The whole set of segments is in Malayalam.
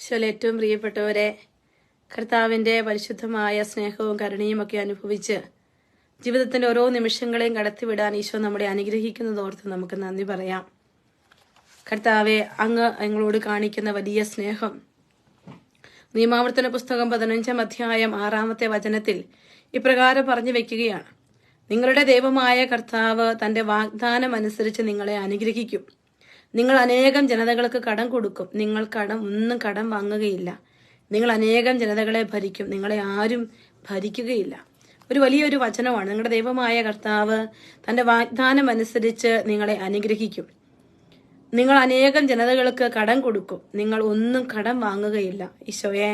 ഈശോയിൽ ഏറ്റവും പ്രിയപ്പെട്ടവരെ, കർത്താവിൻ്റെ പരിശുദ്ധമായ സ്നേഹവും കരുണയും ഒക്കെ അനുഭവിച്ച് ജീവിതത്തിൻ്റെ ഓരോ നിമിഷങ്ങളെയും കടത്തിവിടാൻ ഈശോ നമ്മളെ അനുഗ്രഹിക്കുന്നതോർത്ത് നമുക്ക് നന്ദി പറയാം. കർത്താവെ, അങ്ങ് ഞങ്ങളോട് കാണിക്കുന്ന വലിയ സ്നേഹം നിയമാവർത്തന പുസ്തകം 15-ാം അധ്യായം 6-ാമത്തെ വചനത്തിൽ ഇപ്രകാരം പറഞ്ഞു വെക്കുകയാണ്: നിങ്ങളുടെ ദൈവമായ കർത്താവ് തന്റെ വാഗ്ദാനം അനുസരിച്ച് നിങ്ങളെ അനുഗ്രഹിക്കും. നിങ്ങൾ അനേകം ജനതകൾക്ക് കടം കൊടുക്കും. നിങ്ങൾ ഒന്നും കടം വാങ്ങുകയില്ല. നിങ്ങൾ അനേകം ജനതകളെ ഭരിക്കും. നിങ്ങളെ ആരും ഭരിക്കുകയില്ല. ഒരു വലിയൊരു വചനമാണ്. നിങ്ങളുടെ ദൈവമായ കർത്താവ് തന്റെ വാഗ്ദാനം അനുസരിച്ച് നിങ്ങളെ അനുഗ്രഹിക്കും. നിങ്ങൾ അനേകം ജനതകൾക്ക് കടം കൊടുക്കും. നിങ്ങൾ ഒന്നും കടം വാങ്ങുകയില്ല. ഈശോയെ,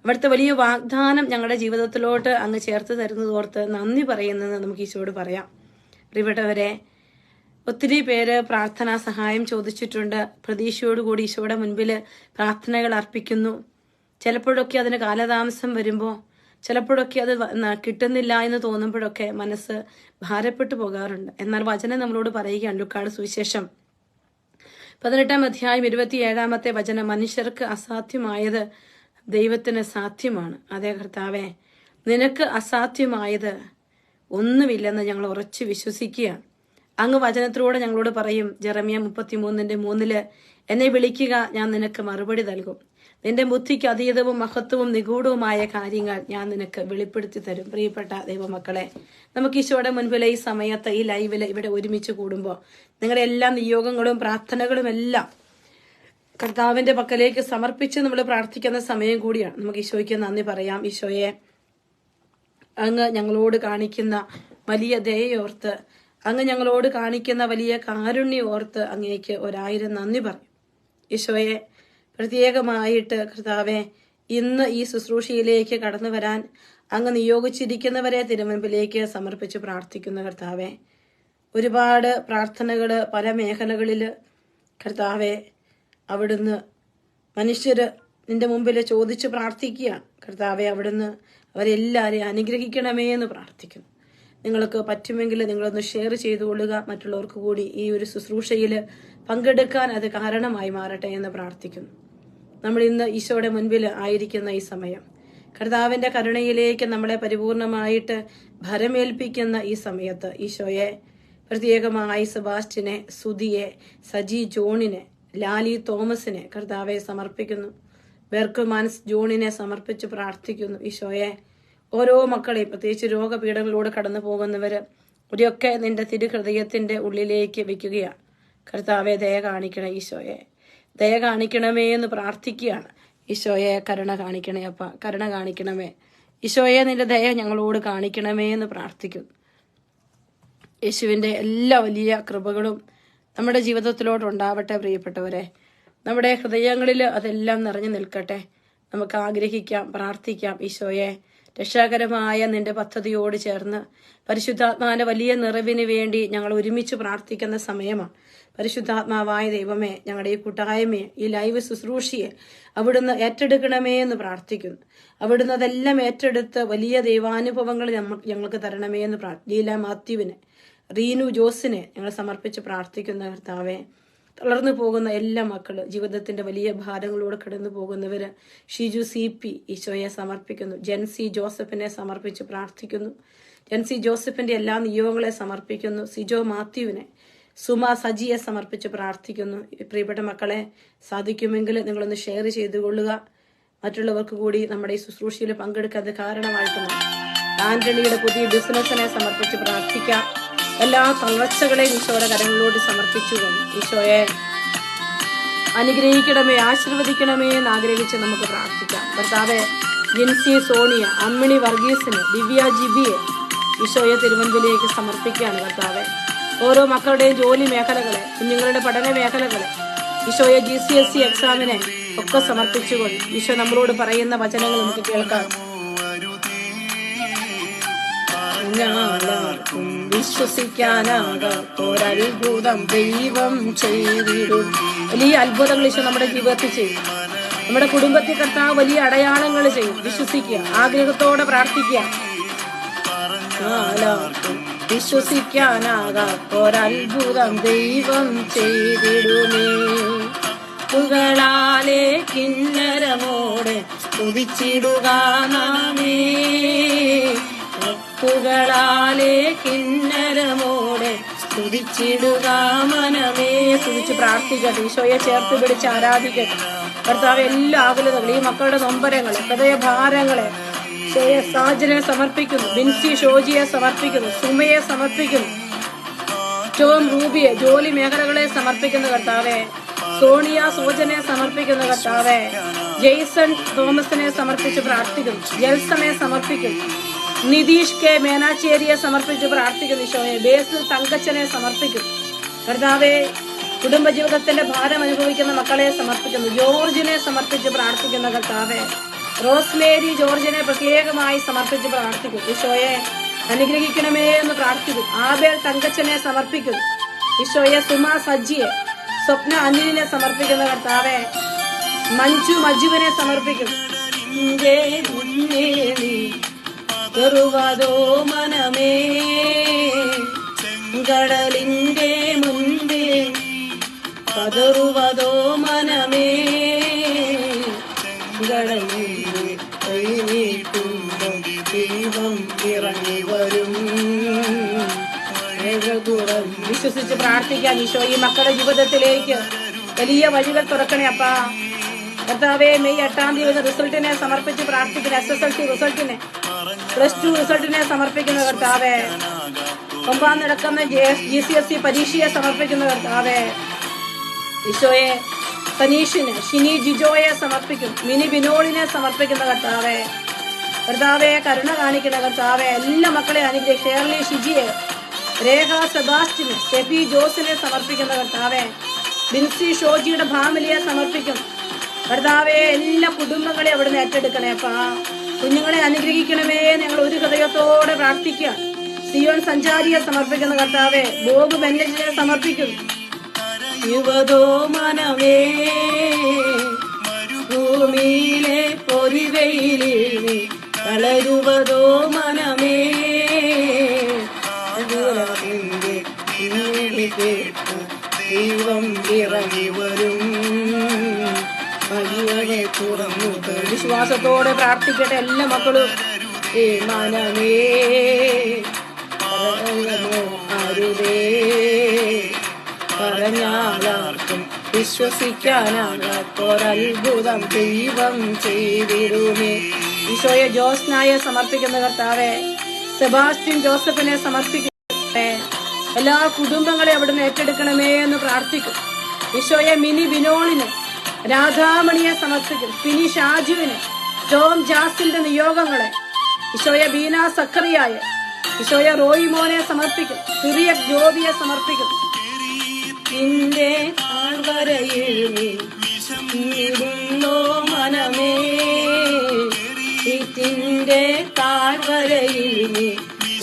അവിടുത്തെ വലിയ വാഗ്ദാനം ഞങ്ങളുടെ ജീവിതത്തിലോട്ട് അങ്ങ് ചേർത്ത് തരുന്നതോർത്ത് നന്ദി പറയുന്നത് നമുക്ക് ഈശോയോട് പറയാം. പ്രിയപ്പെട്ടവരെ, ഒത്തിരി പേര് പ്രാർത്ഥനാ സഹായം ചോദിച്ചിട്ടുണ്ട്. പ്രതീക്ഷയോടുകൂടി ഈശോയുടെ മുൻപിൽ പ്രാർത്ഥനകൾ അർപ്പിക്കുന്നു. ചിലപ്പോഴൊക്കെ അതിന് കാലതാമസം വരുമ്പോൾ, ചിലപ്പോഴൊക്കെ അത് കിട്ടുന്നില്ല എന്ന് തോന്നുമ്പോഴൊക്കെ മനസ്സ് ഭാരപ്പെട്ടു പോകാറുണ്ട്. എന്നാൽ വചനം നമ്മളോട് പറയുകയാണ്. ലൂക്കായുടെ സുവിശേഷം 18-ാം അധ്യായം 27-ാമത്തെ വചനം: മനുഷ്യർക്ക് അസാധ്യമായത് ദൈവത്തിന് സാധ്യമാണ്. അതേ കർത്താവെ, നിനക്ക് അസാധ്യമായത് ഒന്നുമില്ലെന്ന് ഞങ്ങൾ ഉറച്ചു വിശ്വസിക്കുകയാണ്. അങ്ങ് വചനത്തിലൂടെ ഞങ്ങളോട് പറയും. ജെറമ്യ 33:3 എന്നെ വിളിക്കുക, ഞാൻ നിനക്ക് മറുപടി നൽകും. നിന്റെ ബുദ്ധിക്ക് അതീതവും മഹത്വവും നിഗൂഢവുമായ കാര്യങ്ങൾ ഞാൻ നിനക്ക് വെളിപ്പെടുത്തി തരും. പ്രിയപ്പെട്ട ദൈവമക്കളെ, നമുക്ക് ഈശോയുടെ മുൻപിലെ ഈ സമയത്ത്, ഈ ലൈവില് ഇവിടെ ഒരുമിച്ച് കൂടുമ്പോൾ നിങ്ങളുടെ എല്ലാ നിയോഗങ്ങളും പ്രാർത്ഥനകളും എല്ലാം കർത്താവിന്റെ പക്കലേക്ക് സമർപ്പിച്ച് നമ്മൾ പ്രാർത്ഥിക്കുന്ന സമയം കൂടിയാണ്. നമുക്ക് ഈശോയ്ക്ക് നന്ദി പറയാം. ഈശോയെ, അങ്ങ് ഞങ്ങളോട് കാണിക്കുന്ന വലിയ ദയയോർത്ത്, അങ്ങ് ഞങ്ങളോട് കാണിക്കുന്ന വലിയ കാരുണ്യം ഓർത്ത് അങ്ങേക്ക് 1000 നന്ദി പറയും. ഈശോയെ, പ്രത്യേകമായിട്ട് കർത്താവെ, ഇന്ന് ഈ ശുശ്രൂഷയിലേക്ക് കടന്നു വരാൻ അങ്ങ് നിയോഗിച്ചിരിക്കുന്നവരെ തിരുമുൻപിലേക്ക് സമർപ്പിച്ച് പ്രാർത്ഥിക്കുന്ന കർത്താവെ, ഒരുപാട് പ്രാർത്ഥനകള് പല മേഖലകളില് കർത്താവെ അവിടുന്ന് മനുഷ്യര് നിന്റെ മുമ്പിൽ ചോദിച്ച് പ്രാർത്ഥിക്കുകയാണ്. കർത്താവെ, അവിടുന്ന് അവരെല്ലാവരെയും അനുഗ്രഹിക്കണമേ എന്ന് പ്രാർത്ഥിക്കുന്നു. നിങ്ങൾക്ക് പറ്റുമെങ്കിൽ നിങ്ങളൊന്ന് ഷെയർ ചെയ്തുകൊള്ളുക. മറ്റുള്ളവർക്ക് കൂടി ഈ ഒരു ശുശ്രൂഷയിൽ പങ്കെടുക്കാൻ അത് കാരണമായി മാറട്ടെ എന്ന് പ്രാർത്ഥിക്കുന്നു. നമ്മൾ ഇന്ന് ഈശോയുടെ മുൻപിൽ ആയിരിക്കുന്ന ഈ സമയം, കർത്താവിന്റെ കരുണയിലേക്ക് നമ്മളെ പരിപൂർണമായിട്ട് ഭരമേൽപ്പിക്കുന്ന ഈ സമയത്ത് ഈശോയെ, പ്രത്യേകമായി സെബാസ്റ്റ്യനെ, സുധിയെ, സജി ജോണിനെ, ലാലി തോമസിനെ കർത്താവെ സമർപ്പിക്കുന്നു. ബെർക്കുമാൻസ് ജോണിനെ സമർപ്പിച്ച് പ്രാർത്ഥിക്കുന്നു. ഈശോയെ, ഓരോ മക്കളെയും, പ്രത്യേകിച്ച് രോഗപീഠങ്ങളിലൂടെ കടന്നു പോകുന്നവര് ഒരൊക്കെ നിന്റെ തിരുഹൃദയത്തിന്റെ ഉള്ളിലേക്ക് വെക്കുകയാണ്. കർത്താവെ, ദയ കാണിക്കണേ. ഈശോയെ, ദയ കാണിക്കണമേ എന്ന് പ്രാർത്ഥിക്കുകയാണ്. ഈശോയെ, കരുണ കാണിക്കണേ അപ്പ, കരുണ കാണിക്കണമേ. ഈശോയെ, നിന്റെ ദയ ഞങ്ങളോട് കാണിക്കണമേ എന്ന് പ്രാർത്ഥിക്കുന്നു. യേശുവിന്റെ എല്ലാ വലിയ കൃപകളും നമ്മുടെ ജീവിതത്തിലോട്ടുണ്ടാവട്ടെ. പ്രിയപ്പെട്ടവരെ, നമ്മുടെ ഹൃദയങ്ങളിൽ അതെല്ലാം നിറഞ്ഞു നിൽക്കട്ടെ. നമുക്ക് ആഗ്രഹിക്കാം, പ്രാർത്ഥിക്കാം. ഈശോയെ, രക്ഷാകരമായ നിന്റെ പദ്ധതിയോട് ചേർന്ന് പരിശുദ്ധാത്മാവിന്റെ വലിയ നിറവിന് വേണ്ടി ഞങ്ങൾ ഒരുമിച്ച് പ്രാർത്ഥിക്കുന്ന സമയമാണ്. പരിശുദ്ധാത്മാവായ ദൈവമേ, ഞങ്ങളുടെ ഈ കൂട്ടായ്മയെ, ഈ ലൈവ് ശുശ്രൂഷയെ അവിടുന്ന് ഏറ്റെടുക്കണമേ എന്ന് പ്രാർത്ഥിക്കുന്നു. അവിടുന്ന് അതെല്ലാം ഏറ്റെടുത്ത് വലിയ ദൈവാനുഭവങ്ങൾ ഞങ്ങൾക്ക് തരണമേ എന്ന് ലീല മാത്യുവിനെ, റീനു ജോസിനെ ഞങ്ങൾ സമർപ്പിച്ച് പ്രാർത്ഥിക്കുന്ന കർത്താവെ, തളർന്നു പോകുന്ന എല്ലാ മക്കള്, ജീവിതത്തിന്റെ വലിയ ഭാരങ്ങളോട് കടന്നു പോകുന്നവര്, ഷിജു CP ഈശോയെ സമർപ്പിക്കുന്നു. ജെൻസി ജോസഫിനെ സമർപ്പിച്ച് പ്രാർത്ഥിക്കുന്നു. ജെൻസി ജോസഫിന്റെ എല്ലാ നിയോഗങ്ങളെ സമർപ്പിക്കുന്നു. സിജോ മാത്യുവിനെ, സുമ സജിയെ സമർപ്പിച്ച് പ്രാർത്ഥിക്കുന്നു. പ്രിയപ്പെട്ട മക്കളെ, സാധിക്കുമെങ്കിൽ നിങ്ങളൊന്ന് ഷെയർ ചെയ്തുകൊള്ളുക. മറ്റുള്ളവർക്ക് കൂടി നമ്മുടെ ഈ ശുശ്രൂഷയിൽ പങ്കെടുക്കാൻ കാരണമായിട്ടുണ്ട്. ആന്റണിയുടെ പുതിയ ബിസിനസ്സിനെ സമർപ്പിച്ച് പ്രാർത്ഥിക്കാം. എല്ലാ തളർച്ചകളെയും ഈശോയുടെ കരങ്ങളിലോട്ട് സമർപ്പിച്ചുകൊണ്ട് ഈശോയെ അനുഗ്രഹിക്കണമേ, ആശീർവദിക്കണമേ എന്ന് ആഗ്രഹിച്ച് നമുക്ക് പ്രാർത്ഥിക്കാം. ഭർത്താവെ, ജിൻസി സോണിയ, അമ്മിണി വർഗീസിന്, ദിവ്യ ജിബിയെ ഈശോയെ തിരുവൻപിലേക്ക് സമർപ്പിക്കുകയാണ്. കർത്താവെ, ഓരോ മക്കളുടെയും ജോലി മേഖലകളെ, കുഞ്ഞുങ്ങളുടെ പഠന മേഖലകളെ, ഈശോയെ GCSE എക്സാമിനെ ഒക്കെ സമർപ്പിച്ചുകൊണ്ട് ഈശോ നമ്മളോട് പറയുന്ന വചനങ്ങൾ നമുക്ക് കേൾക്കാം. വിശ്വസിക്കാനാകാത്തൊരത്ഭുതം ദൈവം ചെയ്തിടും. വലിയ അത്ഭുതങ്ങൾ ഈശോ നമ്മുടെ ജീവിതത്തിൽ ചെയ്യും. നമ്മുടെ കുടുംബത്തിൽ കർത്താവ് വലിയ അടയാളങ്ങൾ ചെയ്യും. വിശ്വസിക്കുക, ആഗ്രഹത്തോടെ പ്രാർത്ഥിക്കുക. വിശ്വസിക്കാനാകാത്തൊരത്ഭുതം ദൈവം ചെയ്തിടുമേ. പുകളാലെ കിന്നരമു സ്തുതിച്ചിടുക നാമേ, മുത്തുകളാലെ കിന്നരമോടെ സ്തുതിച്ചിടുക മനമേ. സ്തുതിച്ച് പ്രാർത്ഥിക്കട്ടെ, ഈശോയെ ചേർത്ത് പിടിച്ച് ആരാധിക്കട്ടെ. കർത്താവ് എല്ലാ ആകുലതകളും, ഈ മക്കളുടെ നൊമ്പരങ്ങളെ, ഹൃദയഭാരങ്ങളെ ഈശോയെ സാജനെ സമർപ്പിക്കുന്നു, ബിൻസി ഷോജിയെ സമർപ്പിക്കുന്നു, സുമയെ സമർപ്പിക്കുന്നു, ടോം റൂബിയെ, ജോലി മേഖലകളെ സമർപ്പിക്കുന്ന കർത്താവെ, സോണിയ സോജനെ സമർപ്പിക്കുന്ന കർത്താവെ, ജെയ്സൺ തോമസിനെ സമർപ്പിച്ച് പ്രാർത്ഥിക്കുന്നു, ജെൽസനെ സമർപ്പിക്കുന്നു, നിതീഷ് കെ മേനാച്ചേരിയെ സമർപ്പിച്ച് പ്രാർത്ഥിക്കുന്നു ഈശോയെ, ബേസിൽ തങ്കച്ചനെ സമർപ്പിക്കുന്നു കർത്താവെ, കുടുംബജീവിതത്തിന്റെ ഭാരം അനുഭവിക്കുന്ന മക്കളെ സമർപ്പിക്കുന്നു, ജോർജിനെ സമർപ്പിച്ച് പ്രാർത്ഥിക്കുന്ന കർത്താവെ, റോസ്മേരി ജോർജിനെ പ്രത്യേകമായി സമർപ്പിച്ച് പ്രാർത്ഥിക്കുന്നു ഈശോയെ, അനുഗ്രഹിക്കണമേ എന്ന് പ്രാർത്ഥിക്കുന്നു. ആബേൽ തങ്കച്ചനെ സമർപ്പിക്കുന്നു ഈശോയെ, സുമ സജ്ജിയെ, സ്വപ്ന അനിലിനെ സമർപ്പിക്കുന്ന കർത്താവെ, മഞ്ജു മജുവിനെ സമർപ്പിക്കുന്നു. മനമേ കടലിന്റെ മുൻപേ പതറുവതോ മനമേ, കടലിന്റെ ദൈവം ഇറങ്ങി വരും. വിശ്വസിച്ച് പ്രാർത്ഥിക്കാൻ ഈശോ ഈ മക്കളുടെ ജീവിതത്തിലേക്ക് വലിയ വഴികൾ തുറക്കണേ അപ്പാ. കർത്താവേ, മെയ് 8-ാം തീയതി റിസൾട്ടിനെ സമർപ്പിച്ച് പ്രാർത്ഥിക്കുന്ന SSLC റിസൾട്ടിനെ, +2 റിസൾട്ടിനെ സമർപ്പിക്കുന്ന കർത്താവേ, 9 നടക്കുന്ന GCSE പരീക്ഷയെ സമർപ്പിക്കുന്ന കർത്താവേ, ഈശോയെ തനീഷിന്, ഷിനി ജിജോയെ സമർപ്പിക്കുന്നു, മിനി ബിനോളിനെ സമർപ്പിക്കുന്ന കർത്താവേ, കർത്താവെ കരുണ കാണിക്കുന്ന കർത്താവെ, എല്ലാ മക്കളെ അനുഗ്രഹിക്കുക. ഷേർലി ഷിജിയെ, രേഖ സെബാസ്റ്റിന്, ഷെഫി ജോസിനെ സമർപ്പിക്കുന്ന കർത്താവെ, ബിൻസി ഷോജിയുടെ ഫാമിലിയെ സമർപ്പിക്കും കർത്താവെ, എല്ലാ കുടുംബങ്ങളെ അവിടുന്ന് ഏറ്റെടുക്കണേ അപ്പാ. കുഞ്ഞുങ്ങളെ അനുഗ്രഹിക്കണമേ, ഞങ്ങൾ ഒരു ഹൃദയത്തോടെ പ്രാർത്ഥിക്കുക. സിയോൻ സഞ്ചാരിയെ സമർപ്പിക്കുന്ന കർത്താവെ, ബോബ് ബെന്നജിനെ സമർപ്പിക്കും. യുവതോ മനമേ ഭൂമിയിലെ പൊരിവെയിലിൽ വളരുവതോ മനമേ, ദൈവം ഇറങ്ങി വരും. വിശ്വാസത്തോടെ പ്രാർത്ഥിക്കട്ടെ എല്ലാ മക്കളും. മനമേ അരുതേ പറഞ്ഞാലാർക്കും വിശ്വസിക്കാനാകാത്തൊരത്ഭുതം ദൈവം ചെയ്തിരുമേ. ഈശോയെ ജോസ്നായെ സമർപ്പിക്കുന്ന കർത്താവെ, സെബാസ്റ്റ്യൻ ജോസഫിനെ സമർപ്പിക്കട്ടെ. എല്ലാ കുടുംബങ്ങളെ അവിടുന്ന് ഏറ്റെടുക്കണമേ എന്ന് പ്രാർത്ഥിക്കും. ഈശോയെ മിനി ബിനോളിന്, രാധാമണിയെ സമർപ്പിക്കും. ഫിനി ഷാജുവിന്, ടോം ജാസിന്റെ നിയോഗങ്ങളെ, ഈശോയെ ബീന സക്കറിയായ, ഈശോയെ റോയി മോനെ സമർപ്പിക്കും. സിറിയക് ജോബിയെ സമർപ്പിക്കും. നിന്റെ താഴ്വരയിൽ നീടുന്നോ മനമേ, ഇതിന്റെ താഴ്വരയിൽ നീ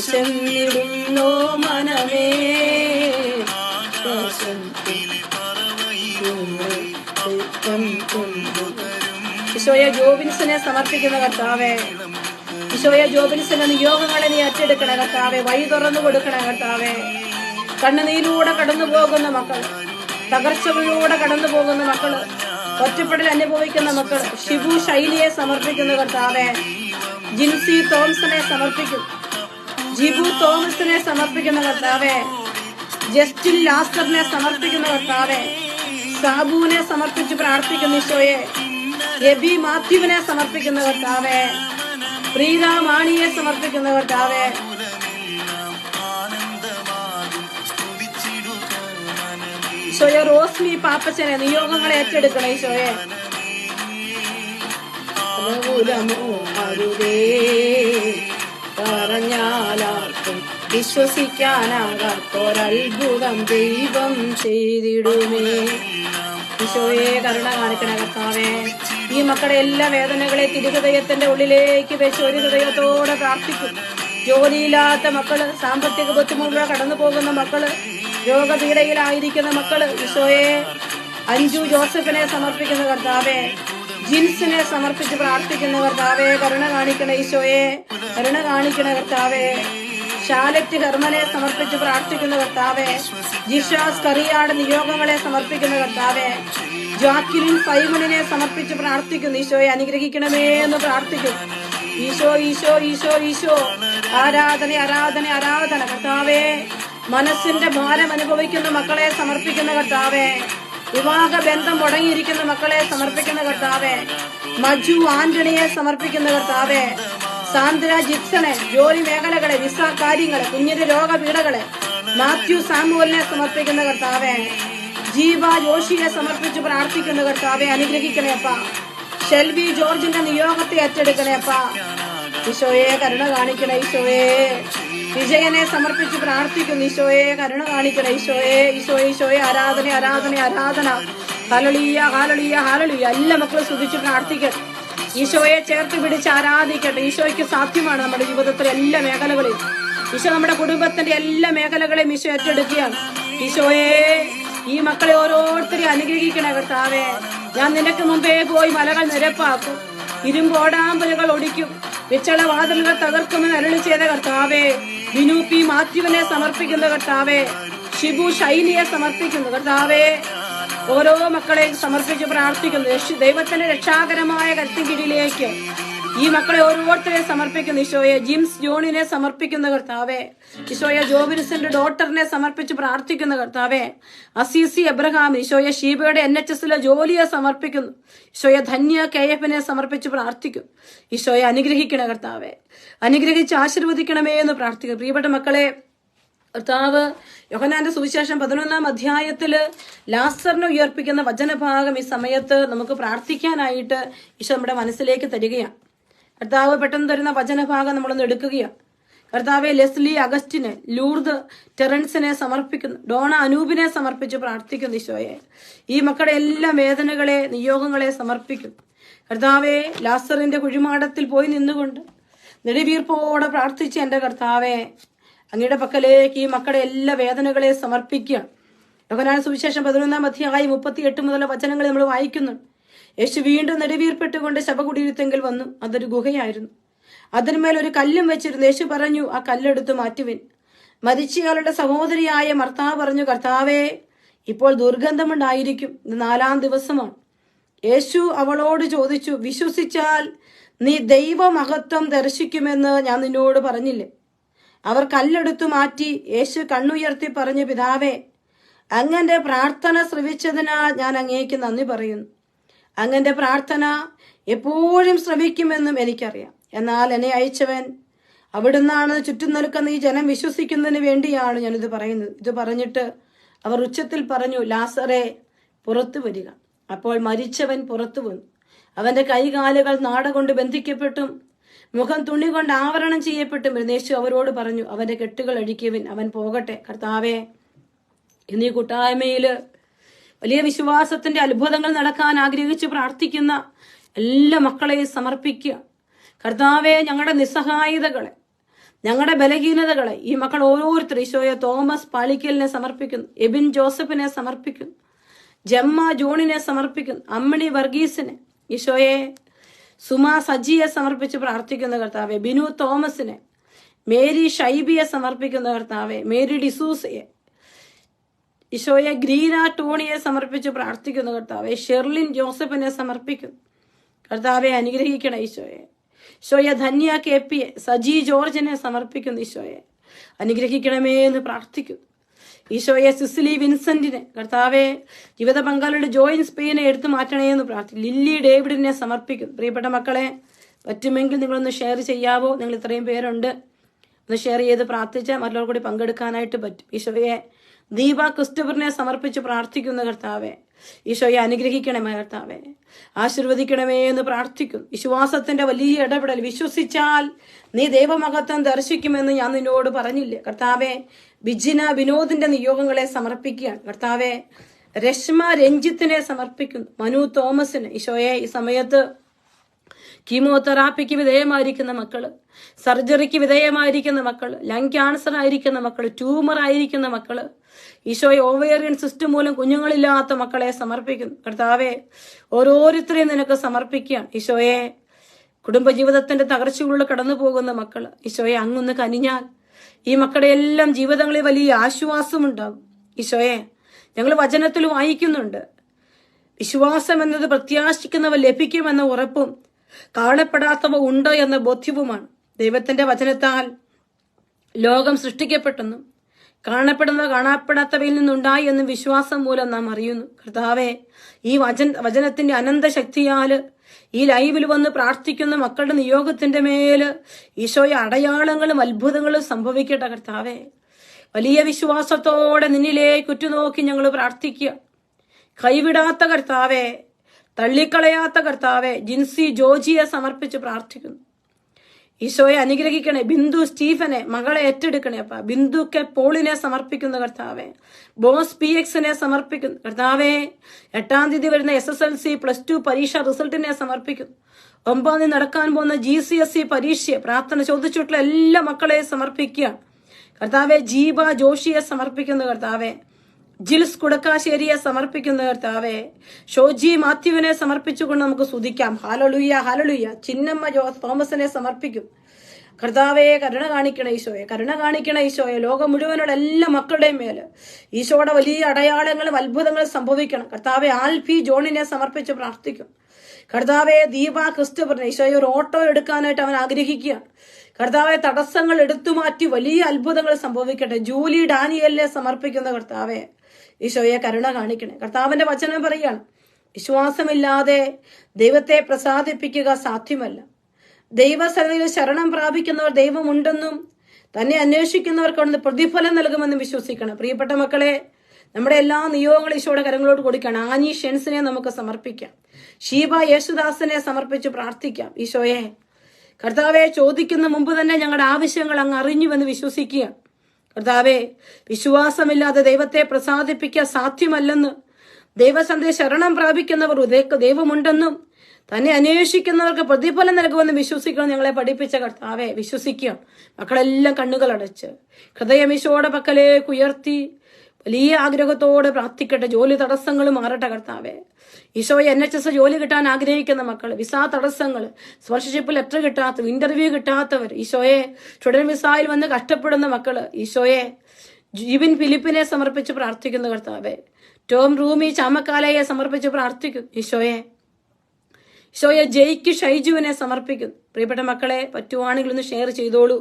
ചെന്നിടുന്നോ മനമേ, ഈശോയെ ജോബിൻസിനെ സമർപ്പിക്കുന്ന കർത്താവെ, ഈശോയെ ജോബിൻസിന്റെ നിയോഗങ്ങളെ നീ ഏറ്റെടുക്കണ കർത്താവെ, വഴി തുറന്നു കൊടുക്കണ കർത്താവെ. കണ്ണുനീരിലൂടെ കടന്നു പോകുന്ന മക്കൾ, തകർച്ചകളിലൂടെ കടന്നു പോകുന്ന മക്കള്, ഒറ്റപ്പെടൽ അനുഭവിക്കുന്ന മക്കൾ, ഷിബു ശൈലിയെ സമർപ്പിക്കുന്ന കർത്താവെ, ജിൻസി തോമസിനെ സമർപ്പിക്കും. ജിബു തോമസിനെ സമർപ്പിക്കുന്ന കർത്താവെ, ജസ്റ്റിൻ ലാസ്റ്ററിനെ സമർപ്പിക്കുന്ന കർത്താവെ, സാബുവിനെ സമർപ്പിച്ച് പ്രാർത്ഥിക്കുന്ന ഈശോയെ, എബി മാത്യുവിനെ സമർപ്പിക്കുന്ന കർത്താവെ, പ്രീത മാണിയെ സമർപ്പിക്കുന്ന കർത്താവെ, ഈശോയെ റോസ്മി പാപ്പച്ചനെ നിയോഗങ്ങളെ ഏറ്റെടുക്കണം ഈശോയെ. പറഞ്ഞാലാർക്കും വിശ്വസിക്കാനാകാത്തൊരത്ഭുതം ദൈവം ചെയ്തിടുമേ. ഈശോയെ കരുണ കാണിക്കണ കർത്താവേ. ഈ മക്കളുടെ എല്ലാ വേദനകളെ തിരുഹൃദയത്തിന്റെ ഉള്ളിലേക്ക് വെച്ച് ഒരു ഹൃദയത്തോടെ പ്രാർത്ഥിക്കും. ജോലിയില്ലാത്ത മക്കള്, സാമ്പത്തിക ബുദ്ധിമുട്ടിലൂടെ കടന്നു പോകുന്ന മക്കള്, രോഗപീഠയിലായിരിക്കുന്ന മക്കള്, ഈശോയെ അഞ്ജു ജോസഫിനെ സമർപ്പിക്കുന്ന കർത്താവേ, ജിൻസിനെ സമർപ്പിച്ച് പ്രാർത്ഥിക്കുന്ന കർത്താവേ, കരുണ കാണിക്കണ ഈശോയെ, കരുണ കാണിക്കണ കർത്താവേ. ഷാലറ്റ് ഹെർമനെ സമർപ്പിച്ച് പ്രാർത്ഥിക്കുന്ന കർത്താവേ, ജിഷാസ് കറിയാട് നിയോഗങ്ങളെ സമർപ്പിക്കുന്ന കർത്താവേ, ജാക്കിലിൻ സൈമണിനെ സമർപ്പിച്ച് പ്രാർത്ഥിക്കുന്നു. ഈശോയെ അനുഗ്രഹിക്കണമേ എന്ന് പ്രാർത്ഥിക്കുന്നു. ഈശോ ഈശോ ഈശോ ഈശോ. ആരാധന ആരാധന ആരാധന. കർത്താവേ, മനസ്സിന്റെ ഭാരം അനുഭവിക്കുന്ന മക്കളെ സമർപ്പിക്കുന്ന കർത്താവേ, വിവാഹ ബന്ധം മുടങ്ങിയിരിക്കുന്ന മക്കളെ സമർപ്പിക്കുന്ന കർത്താവേ, മജു ആന്റണിയെ സമർപ്പിക്കുന്ന കർത്താവേ, സാന്ദ്ര ജിപ്സണെ, ജോലി മേഖലകളെ, വിസ കാര്യങ്ങളെ, കുഞ്ഞിന്റെ രോഗപീഠകളെ, മാത്യു സാമുവലിനെ സമർപ്പിക്കുന്ന കർത്താവേ, ജീവ ജോഷിയെ സമർപ്പിച്ച് പ്രാർത്ഥിക്കുന്ന കർത്താവെ അനുഗ്രഹിക്കണേപ്പ. ഷെൽവി ജോർജിന്റെ നിയോഗത്തെ ഏറ്റെടുക്കണേപ്പ. ഈശോയെ കരുണ കാണിക്കണേ. ഈശോയെ വിജയനെ സമർപ്പിച്ച് പ്രാർത്ഥിക്കുന്നു. ഈശോയെ കരുണ കാണിക്കണേ. ഈശോയെ ഈശോയെ ഈശോയെ. ആരാധന ആരാധന ആരാധന. ഹല്ലേലൂയ ഹല്ലേലൂയ ഹല്ലേലൂയ. എല്ലാ മക്കളും സ്തുതിച്ച് പ്രാർത്ഥിക്കട്ടെ. ഈശോയെ ചേർത്ത് പിടിച്ച് ആരാധിക്കട്ടെ. ഈശോയ്ക്ക് സാധ്യമാണ് നമ്മുടെ ജീവിതത്തിലെ എല്ലാ മേഖലകളിലും. ഈശോ നമ്മുടെ കുടുംബത്തിന്റെ എല്ലാ മേഖലകളെയും ഈശോ ഏറ്റെടുക്കുകയാണ്. ഈശോയെ ഈ മക്കളെ ഓരോരുത്തരെയും അനുഗ്രഹിക്കണേ കർത്താവേ. ഞാൻ നിനക്ക് മുമ്പേ പോയി മലകൾ നിരപ്പാക്കും, ഇരുമ്പോടാമ്പലുകൾ ഒടിക്കും, വിച്ചള വാതിലുകൾ തകർക്കുമെന്ന് അരുളി ചെയ്ത കർത്താവേ. വിനു പി മാത്യുവിനെ സമർപ്പിക്കുന്ന കർത്താവേ, ഷിബു ഷൈനിയെ സമർപ്പിക്കുന്നു കർത്താവേ. ഓരോ മക്കളെയും സമർപ്പിച്ച് പ്രാർത്ഥിക്കുന്നു. ദൈവത്തിന്റെ രക്ഷാകരമായ കരുത്തിൻ കീഴിലേക്ക് ഈ മക്കളെ ഓരോരുത്തരെയും സമർപ്പിക്കുന്നു. ഈശോയെ ജിംസ് ജോണിനെ സമർപ്പിക്കുന്ന കർത്താവേ. ഈശോയെ ജോബിൻസിന്റെ ഡോട്ടറിനെ സമർപ്പിച്ച് പ്രാർത്ഥിക്കുന്ന കർത്താവേ. അസീസി എബ്രഹാം. ഈശോയെ ഷീബയുടെ NHSലെ ജോലിയെ സമർപ്പിക്കുന്നു. ഈശോയെ ധന്യ KF സമർപ്പിച്ച് പ്രാർത്ഥിക്കും. ഈശോയെ അനുഗ്രഹിക്കണ കർത്താവേ, അനുഗ്രഹിച്ച് ആശീർവദിക്കണമേ എന്ന് പ്രാർത്ഥിക്കും. പ്രിയപ്പെട്ട മക്കളെ, കർത്താവ് യോഹന്നാന്റെ സുവിശേഷം 11-ാം അധ്യായത്തില് ലാസറിനെ ഉയർപ്പിക്കുന്ന വചനഭാഗം ഈ സമയത്ത് നമുക്ക് പ്രാർത്ഥിക്കാനായിട്ട് ഈശോ നമ്മുടെ മനസ്സിലേക്ക് തരികയാണ്. കർത്താവ് പെട്ടെന്ന് തരുന്ന വചനഭാഗം നമ്മളൊന്ന് എടുക്കുകയാണ്. കർത്താവെ ലെസ്ലി അഗസ്റ്റിനെ, ലൂർദ് ടെറൻസിനെ സമർപ്പിക്കുന്നു. ഡോണ അനൂപിനെ സമർപ്പിച്ച് പ്രാർത്ഥിക്കുന്നു. ഈശോയെ ഈ മക്കളുടെ എല്ലാ വേദനകളെ നിയോഗങ്ങളെ സമർപ്പിക്കും. കർത്താവെ ലാസറിന്റെ കുഴിമാടത്തിൽ പോയി നിന്നുകൊണ്ട് നെടുവീർപ്പോടെ പ്രാർത്ഥിച്ച് എന്റെ കർത്താവെ അങ്ങയുടെ പക്കലേക്ക് ഈ മക്കളുടെ എല്ലാ വേദനകളെ സമർപ്പിക്കുകയാണ്. യോഹന്നാന്റെ സുവിശേഷം 11-ാം അധ്യായം 38 മുതലുള്ള വചനങ്ങൾ നമ്മൾ വായിക്കുന്നുണ്ട്. യേശു വീണ്ടും നെടുവീർപ്പെട്ടുകൊണ്ട് ശവകുടീരത്തെങ്കിൽ വന്നു. അതൊരു ഗുഹയായിരുന്നു. അതിന്മേൽ ഒരു കല്ലും വെച്ചിരുന്നു. യേശു പറഞ്ഞു, ആ കല്ലെടുത്ത് മാറ്റുവിൻ. മരിച്ചയാളുടെ സഹോദരിയായ മർത്താവ് പറഞ്ഞു, കർത്താവേ, ഇപ്പോൾ ദുർഗന്ധമുണ്ടായിരിക്കും, ഇത് 4-ാം ദിവസമാണ്. യേശു അവളോട് ചോദിച്ചു, വിശ്വസിച്ചാൽ നീ ദൈവമഹത്വം ദർശിക്കുമെന്ന് ഞാൻ നിന്നോട് പറഞ്ഞില്ലേ? അവർ കല്ലെടുത്തു മാറ്റി. യേശു കണ്ണുയർത്തി പറഞ്ഞു, പിതാവേ, അങ്ങന്റെ പ്രാർത്ഥന ശ്രവിച്ചതിനാൽ ഞാൻ അങ്ങേക്ക് നന്ദി പറയുന്നു. അങ്ങന്റെ പ്രാർത്ഥന എപ്പോഴും ശ്രവിക്കുമെന്നും എനിക്കറിയാം. എന്നാൽ എന്നെ അയച്ചവൻ അവിടുന്നാണ് ചുറ്റും നിൽക്കുന്ന ഈ ജനം വിശ്വസിക്കുന്നതിന് വേണ്ടിയാണ് ഞാനിത് പറയുന്നത്. ഇത് പറഞ്ഞിട്ട് അവർ ഉച്ചത്തിൽ പറഞ്ഞു, ലാസറേ, പുറത്തു വരിക. അപ്പോൾ മരിച്ചവൻ പുറത്തു വന്നു. അവന്റെ കൈകാലുകൾ നാട കൊണ്ട് ബന്ധിക്കപ്പെട്ടും മുഖം തുണി കൊണ്ട് ആവരണം ചെയ്യപ്പെട്ടും യേശു അവരോട് പറഞ്ഞു, അവന്റെ കെട്ടുകൾ അഴിക്കുവിൻ, അവൻ പോകട്ടെ. കർത്താവേ, ഇന്നീ കൂട്ടായ്മയില് വലിയ വിശ്വാസത്തിന്റെ അത്ഭുതങ്ങൾ നടക്കാൻ ആഗ്രഹിച്ച് പ്രാർത്ഥിക്കുന്ന എല്ലാ മക്കളെയും സമർപ്പിക്കുക. കർത്താവെ, ഞങ്ങളുടെ നിസ്സഹായതകളെ, ഞങ്ങളുടെ ബലഹീനതകളെ ഈ മക്കൾ ഓരോരുത്തർ ഈശോയെ തോമസ് പാളിക്കലിനെ സമർപ്പിക്കുന്നു, എബിൻ ജോസഫിനെ സമർപ്പിക്കുന്നു, ജമ്മ ജോണിനെ സമർപ്പിക്കുന്നു, അമ്മണി വർഗീസിനെ, ഈശോയെ സുമ സജിയെ സമർപ്പിച്ച് പ്രാർത്ഥിക്കുന്ന കർത്താവെ, ബിനു തോമസിനെ, മേരി ഷൈബിയെ സമർപ്പിക്കുന്ന കർത്താവെ, മേരി ഡിസൂസയെ, ഈശോയെ ഗ്രീന ടോണിയെ സമർപ്പിച്ച് പ്രാർത്ഥിക്കുന്ന കർത്താവെ, ഷെർലിൻ ജോസഫിനെ സമർപ്പിക്കുന്നു. കർത്താവെ അനുഗ്രഹിക്കണം. ഈശോയെ ധന്യ KPയെ, സജി ജോർജിനെ സമർപ്പിക്കുന്നു. ഈശോയെ അനുഗ്രഹിക്കണമേ എന്ന് പ്രാർത്ഥിക്കുന്നു. ഈശോയെ സിസിലി വിൻസെന്റിനെ, കർത്താവെ ജീവിത പങ്കാളിയുടെ ജോയിൻ സ്പെയിനെ എടുത്തു മാറ്റണേ എന്ന് പ്രാർത്ഥിക്കും. ലില്ലി ഡേവിഡിനെ സമർപ്പിക്കുന്നു. പ്രിയപ്പെട്ട മക്കളെ, പറ്റുമെങ്കിൽ നിങ്ങളൊന്ന് ഷെയർ ചെയ്യാവോ? നിങ്ങൾ ഇത്രയും പേരുണ്ട്, ഒന്ന് ഷെയർ ചെയ്ത് പ്രാർത്ഥിച്ചാൽ മറ്റുള്ളവർ കൂടി പങ്കെടുക്കാനായിട്ട് പറ്റും. ഈശോയെ ദീപ ക്രിസ്റ്റഫറിനെ സമർപ്പിച്ച് പ്രാർത്ഥിക്കുന്ന കർത്താവെ, ഈശോയെ അനുഗ്രഹിക്കണമേ കർത്താവെ, ആശീർവദിക്കണമേ എന്ന് പ്രാർത്ഥിക്കുന്നു. വിശ്വാസത്തിന്റെ വലിയ ഇടപെടൽ, വിശ്വസിച്ചാൽ നീ ദൈവമഹത്വം ദർശിക്കുമെന്ന് ഞാൻ നിന്നോട് പറഞ്ഞില്ലേ? കർത്താവെ, ബിജിന വിനോദിന്റെ നിയോഗങ്ങളെ സമർപ്പിക്കുകയാണ്. കർത്താവെ, രശ്മ രഞ്ജിത്തിനെ സമർപ്പിക്കുന്നു, മനു തോമസിന്. ഈശോയെ ഈ സമയത്ത് കീമോതെറാപ്പിക്ക് വിധേയമായിരിക്കുന്ന മക്കള്, സർജറിക്ക് വിധേയമായിരിക്കുന്ന മക്കള്, ലങ് ക്യാൻസർ ആയിരിക്കുന്ന മക്കള്, ട്യൂമർ ആയിരിക്കുന്ന മക്കള്, ഈശോയെ ഓവേറിയൻ സിസ്റ്റം മൂലം കുഞ്ഞുങ്ങളില്ലാത്ത മക്കളെ സമർപ്പിക്കുന്നു. കർത്താവെ, ഓരോരുത്തരെയും നിനക്ക് സമർപ്പിക്കുകയാണ്. ഈശോയെ, കുടുംബജീവിതത്തിന്റെ തകർച്ചകളിൽ കടന്നു പോകുന്ന മക്കള്, ഈശോയെ അങ്ങൊന്ന് കനിഞ്ഞാൽ ഈ മക്കളുടെ എല്ലാം ജീവിതങ്ങളിൽ വലിയ ആശ്വാസമുണ്ടാകും. ഈശോയെ, ഞങ്ങൾ വചനത്തിൽ വായിക്കുന്നുണ്ട്, വിശ്വാസം എന്നത് പ്രത്യാശിക്കുന്നവ ലഭിക്കുമെന്ന ഉറപ്പും കാണപ്പെടാത്തവ ഉണ്ട് എന്ന ബോധ്യവുമാണ്. ദൈവത്തിന്റെ വചനത്താൽ ലോകം സൃഷ്ടിക്കപ്പെട്ടെന്നും കാണപ്പെടുന്നവ കാണപ്പെടാത്തവയിൽ നിന്നുണ്ടായി എന്നും വിശ്വാസം മൂലം നാം അറിയുന്നു. കർത്താവെ, ഈ വചനത്തിന്റെ അനന്തശക്തിയാല് ഈ ലൈവിൽ വന്ന് പ്രാർത്ഥിക്കുന്ന മക്കളുടെ നിയോഗത്തിന്റെ മേല് ഈശോയെ അടയാളങ്ങളും അത്ഭുതങ്ങളും സംഭവിക്കട്ടെ. കർത്താവെ, വലിയ വിശ്വാസത്തോടെ നിന്നിലേക്ക് ഉറ്റുനോക്കി ഞങ്ങൾ പ്രാർത്ഥിക്കുക. കൈവിടാത്ത കർത്താവെ, തള്ളിക്കളയാത്ത കർത്താവെ, ജിൻസി ജോജിയെ സമർപ്പിച്ച് പ്രാർത്ഥിക്കുന്നു. ഈശോയെ അനുഗ്രഹിക്കണേ. ബിന്ദു സ്റ്റീഫനെ മകളെ ഏറ്റെടുക്കണേ അപ്പ. ബിന്ദു കെ പോളിനെ സമർപ്പിക്കുന്ന കർത്താവെ, ബോസ് PX സമർപ്പിക്കുന്നു കർത്താവെ. 8-ാം തീയതി വരുന്ന SSLC +2 പരീക്ഷ റിസൾട്ടിനെ സമർപ്പിക്കുന്നു. 9-ാം തീയതി നടക്കാൻ പോകുന്ന GCSE പരീക്ഷ പ്രാർത്ഥന ചോദിച്ചിട്ടുള്ള എല്ലാ മക്കളെയും സമർപ്പിക്കുകയാണ് കർത്താവെ. ജീബ ജോഷിയെ സമർപ്പിക്കുന്ന കർത്താവെ. ജിൽസ് കുടക്കാശ്ശേരിയെ സമർപ്പിക്കുന്ന കർത്താവെ. ഷോജി മാത്യുവിനെ സമർപ്പിച്ചുകൊണ്ട് നമുക്ക് സ്തുതിക്കാം. Hallelujah, hallelujah. ചിന്നമ്മ തോമസിനെ സമർപ്പിക്കും കർത്താവെ. കരുണ കാണിക്കണ ഈശോയെ, കരുണ കാണിക്കണ ഈശോയെ. ലോകം മുഴുവനുള്ള എല്ലാ മക്കളുടെയും മേല് ഈശോയുടെ വലിയ അടയാളങ്ങളും അത്ഭുതങ്ങളും സംഭവിക്കണം കർത്താവെ. ആൽഫി ജോണിനെ സമർപ്പിച്ച് പ്രാർത്ഥിക്കും കർത്താവെ. ദീപ ക്രിസ്റ്റഫറിനെ ഈശോയെ ഒരു ഓട്ടോ എടുക്കാനായിട്ട് അവൻ ആഗ്രഹിക്കുകയാണ് കർത്താവെ. തടസ്സങ്ങൾ എടുത്തുമാറ്റി വലിയ അത്ഭുതങ്ങൾ സംഭവിക്കട്ടെ. ജൂലി ഡാനിയലിനെ സമർപ്പിക്കുന്ന കർത്താവെ. ഈശോയെ കരുണ കാണിക്കണേ. കർത്താവിന്റെ വചനം പറയാണ്, വിശ്വാസമില്ലാതെ ദൈവത്തെ പ്രസാദിപ്പിക്കുക സാധ്യമല്ല. ദൈവസന്നിധിയിൽ ശരണം പ്രാപിക്കുന്നവർ ദൈവമുണ്ടെന്നും തന്നെ അന്വേഷിക്കുന്നവർക്ക് പ്രതിഫലം നൽകുമെന്നും വിശ്വസിക്കണം. പ്രിയപ്പെട്ട മക്കളെ, നമ്മുടെ എല്ലാ നിയോഗങ്ങളും ഈശോയുടെ കരങ്ങളോട് കൊടുക്കണം. ആനി ഷെൻസിനെ നമുക്ക് സമർപ്പിക്കാം. ഷീബ യേശുദാസിനെ സമർപ്പിച്ച് പ്രാർത്ഥിക്കാം. ഈശോയെ കർത്താവെ, ചോദിക്കുന്ന മുമ്പ് തന്നെ ഞങ്ങളുടെ ആവശ്യങ്ങൾ അങ്ങ് അറിഞ്ഞുവെന്ന് വിശ്വസിക്കുക കർത്താവെ. വിശ്വാസമില്ലാതെ ദൈവത്തെ പ്രസാദിപ്പിക്കാൻ സാധ്യമല്ലെന്ന്, ദൈവസന്നിധിയിൽ ശരണം പ്രാപിക്കുന്നവർ ദൈവമുണ്ടെന്നും തന്നെ അന്വേഷിക്കുന്നവർക്ക് പ്രതിഫലം നൽകുമെന്ന് വിശ്വസിക്കണം ഞങ്ങളെ പഠിപ്പിച്ച കർത്താവെ. വിശ്വസിക്കുക. മക്കളെല്ലാം കണ്ണുകളടച്ച് ഹൃദയം ഈശോയുടെ പക്കലേക്ക് ഉയർത്തി വലിയ ആഗ്രഹത്തോടെ പ്രാർത്ഥിക്കട്ടെ. ജോലി തടസ്സങ്ങൾ മാറട്ടെ കർത്താവെ. ഈശോയെ NHS ജോലി കിട്ടാൻ ആഗ്രഹിക്കുന്ന മക്കൾ, വിസ തടസ്സങ്ങൾ, സ്പോൺസർഷിപ്പ് ലെറ്റർ കിട്ടാത്തവർ, ഇന്റർവ്യൂ കിട്ടാത്തവർ, ഈശോയെ സ്റ്റുഡന്റ് വിസയിൽ വന്ന് കഷ്ടപ്പെടുന്ന മക്കള്, ഈശോയെ ജീവൻ ഫിലിപ്പിനെ സമർപ്പിച്ച് പ്രാർത്ഥിക്കുന്ന കർത്താവെ. ടോം റൂമി ചാമക്കാലയെ സമർപ്പിച്ച് പ്രാർത്ഥിക്കും ഈശോയെ. ഈശോയെ ജയ്ക്ക് ഷൈജുവിനെ സമർപ്പിക്കുന്നു. പ്രിയപ്പെട്ട മക്കളെ, പറ്റുവാണെങ്കിൽ ഒന്ന് ഷെയർ ചെയ്തോളൂ.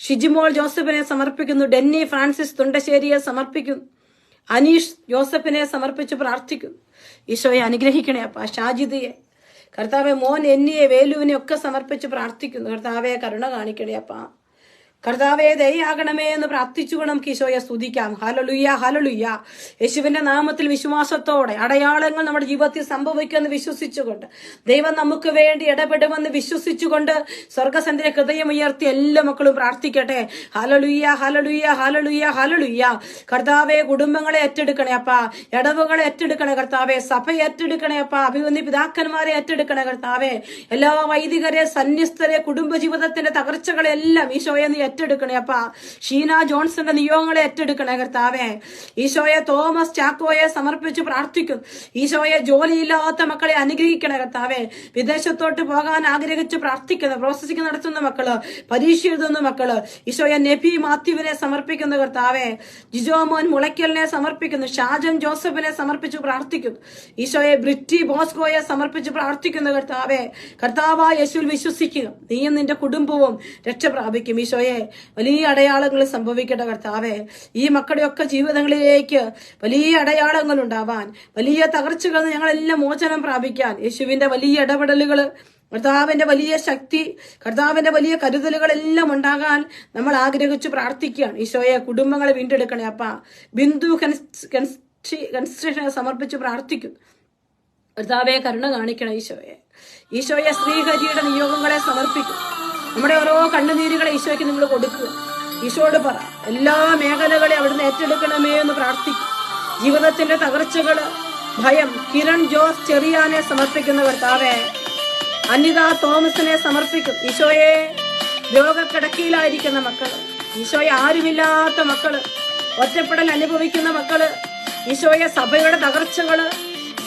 ഷിജിമോൾ ജോസഫിനെ സമർപ്പിക്കുന്നു. ഡെന്നി ഫ്രാൻസിസ് തുണ്ടശ്ശേരിയെ സമർപ്പിക്കുന്നു. അനീഷ് ജോസഫിനെ സമർപ്പിച്ച് പ്രാർത്ഥിക്കുന്നു. ഈശോയെ അനുഗ്രഹിക്കണേ അപ്പ. ഷാജിദിയെ കർത്താവെ, മോൻ എന്നിയെ വേലുവിനെ ഒക്കെ സമർപ്പിച്ച് പ്രാർത്ഥിക്കുന്നു കർത്താവെ. കരുണ കാണിക്കണേ അപ്പ. കർത്താവെ, ദയാകണമേ എന്ന് പ്രാർത്ഥിച്ചുകൊണ്ട് നമുക്ക് ഈശോയെ സ്തുതിക്കാം. Hallelujah, hallelujah. യേശുവിന്റെ നാമത്തിൽ വിശ്വാസത്തോടെ അടയാളങ്ങൾ നമ്മുടെ ജീവിതത്തിൽ സംഭവിക്കുമെന്ന് വിശ്വസിച്ചുകൊണ്ട്, ദൈവം നമുക്ക് വേണ്ടി ഇടപെടുമെന്ന് വിശ്വസിച്ചുകൊണ്ട് സ്വർഗസന്ധിയെ ഹൃദയം ഉയർത്തി എല്ലാ മക്കളും പ്രാർത്ഥിക്കട്ടെ. ഹല്ലേലൂയ, ഹല്ലേലൂയ, ഹല്ലേലൂയ, ഹല്ലേലൂയ. കർത്താവെ, കുടുംബങ്ങളെ ഏറ്റെടുക്കണേ അപ്പ. ഇടവുകളെ ഏറ്റെടുക്കണേ കർത്താവെ. സഭയെ ഏറ്റെടുക്കണേ അപ്പ. അഭിവന്യ പിതാക്കന്മാരെ ഏറ്റെടുക്കണേ കർത്താവെ. എല്ലാ വൈദികരെ, സന്യസ്തരെ, കുടുംബജീവിതത്തിന്റെ തകർച്ചകളെല്ലാം ഈശോയെ നീ ഏറ്റെടുക്കണേ അപ്പ. ഷീന ജോൺസന്റെ നിയോഗങ്ങളെ ഏറ്റെടുക്കണേ കർത്താവെ. ഈശോയെ തോമസ് ചാക്കോയെ സമർപ്പിച്ച് പ്രാർത്ഥിക്കും. ഈശോയെ ജോലിയില്ലാത്ത മക്കളെ അനുഗ്രഹിക്കണേ കർത്താവെ. വിദേശത്തോട്ട് പോകാൻ ആഗ്രഹിച്ച് പ്രാർത്ഥിക്കുന്ന, പ്രോസസിംഗ് നടത്തുന്ന മക്കള്, പരീക്ഷ എഴുതുന്ന മക്കള്, ഈശോയെ നബി മാത്യുവിനെ സമർപ്പിക്കുന്ന കർത്താവെ. ജിജോമോൻ മുളയ്ക്കലിനെ സമർപ്പിക്കുന്നു. ഷാജൻ ജോസഫിനെ സമർപ്പിച്ച് പ്രാർത്ഥിക്കുന്നു. ഈശോയെ ബ്രിറ്റി ബോസ്കോയെ സമർപ്പിച്ച് പ്രാർത്ഥിക്കുന്ന കർത്താവെ. കർത്താവായ യേശുവിൽ വിശ്വസിക്കുക. നീയും നിന്റെ കുടുംബവും രക്ഷ പ്രാപിക്കും. ഈശോയെ വലിയ അടയാളങ്ങൾ സംഭവിക്കട്ടെ കർത്താവെ. ഈ മക്കളുടെയൊക്കെ ജീവിതങ്ങളിലേക്ക് വലിയ അടയാളങ്ങൾ ഉണ്ടാവാൻ, വലിയ തകർച്ചകൾ ഞങ്ങളെല്ലാം മോചനം പ്രാപിക്കാൻ യേശുവിന്റെ വലിയ ഇടപെടലുകൾ, കർത്താവിന്റെ വലിയ ശക്തി, കർത്താവിന്റെ വലിയ കരുതലുകളെല്ലാം ഉണ്ടാകാൻ നമ്മൾ ആഗ്രഹിച്ചു പ്രാർത്ഥിക്കുകയാണ്. ഈശോയെ കുടുംബങ്ങളെ വീണ്ടെടുക്കണേ അപ്പ. ബിന്ദു കൺസ്ട്രക്ഷനെ സമർപ്പിച്ച് പ്രാർത്ഥിക്കുന്നു കർത്താവെ. കരുണ കാണിക്കണം ഈശോയെ. ഈശോയെ ശ്രീഹരിയുടെ നിയോഗങ്ങളെ സമർപ്പിക്കും. നമ്മുടെ ഓരോ കണ്ണുനീരുകളെ ഈശോയ്ക്ക് നിങ്ങൾ കൊടുക്കുക. ഈശോയോട് പറ, എല്ലാ മേഖലകളെ അവിടുന്ന് ഏറ്റെടുക്കണമേ എന്ന് പ്രാർത്ഥിക്കും. ജീവിതത്തിന്റെ തകർച്ചകള്, ഭയം, കിരൺ ജോസ് ചെറിയാനെ സമർപ്പിക്കുന്ന കർത്താവെ. അനിത തോമസിനെ സമർപ്പിക്കും ഈശോയെ. രോഗക്കിടക്കയിലായിരിക്കുന്ന മക്കള്, ഈശോയെ ആരുമില്ലാത്ത മക്കള്, ഒറ്റപ്പെടൽ അനുഭവിക്കുന്ന മക്കള്, ഈശോയെ സഭയുടെ തകർച്ചകള്,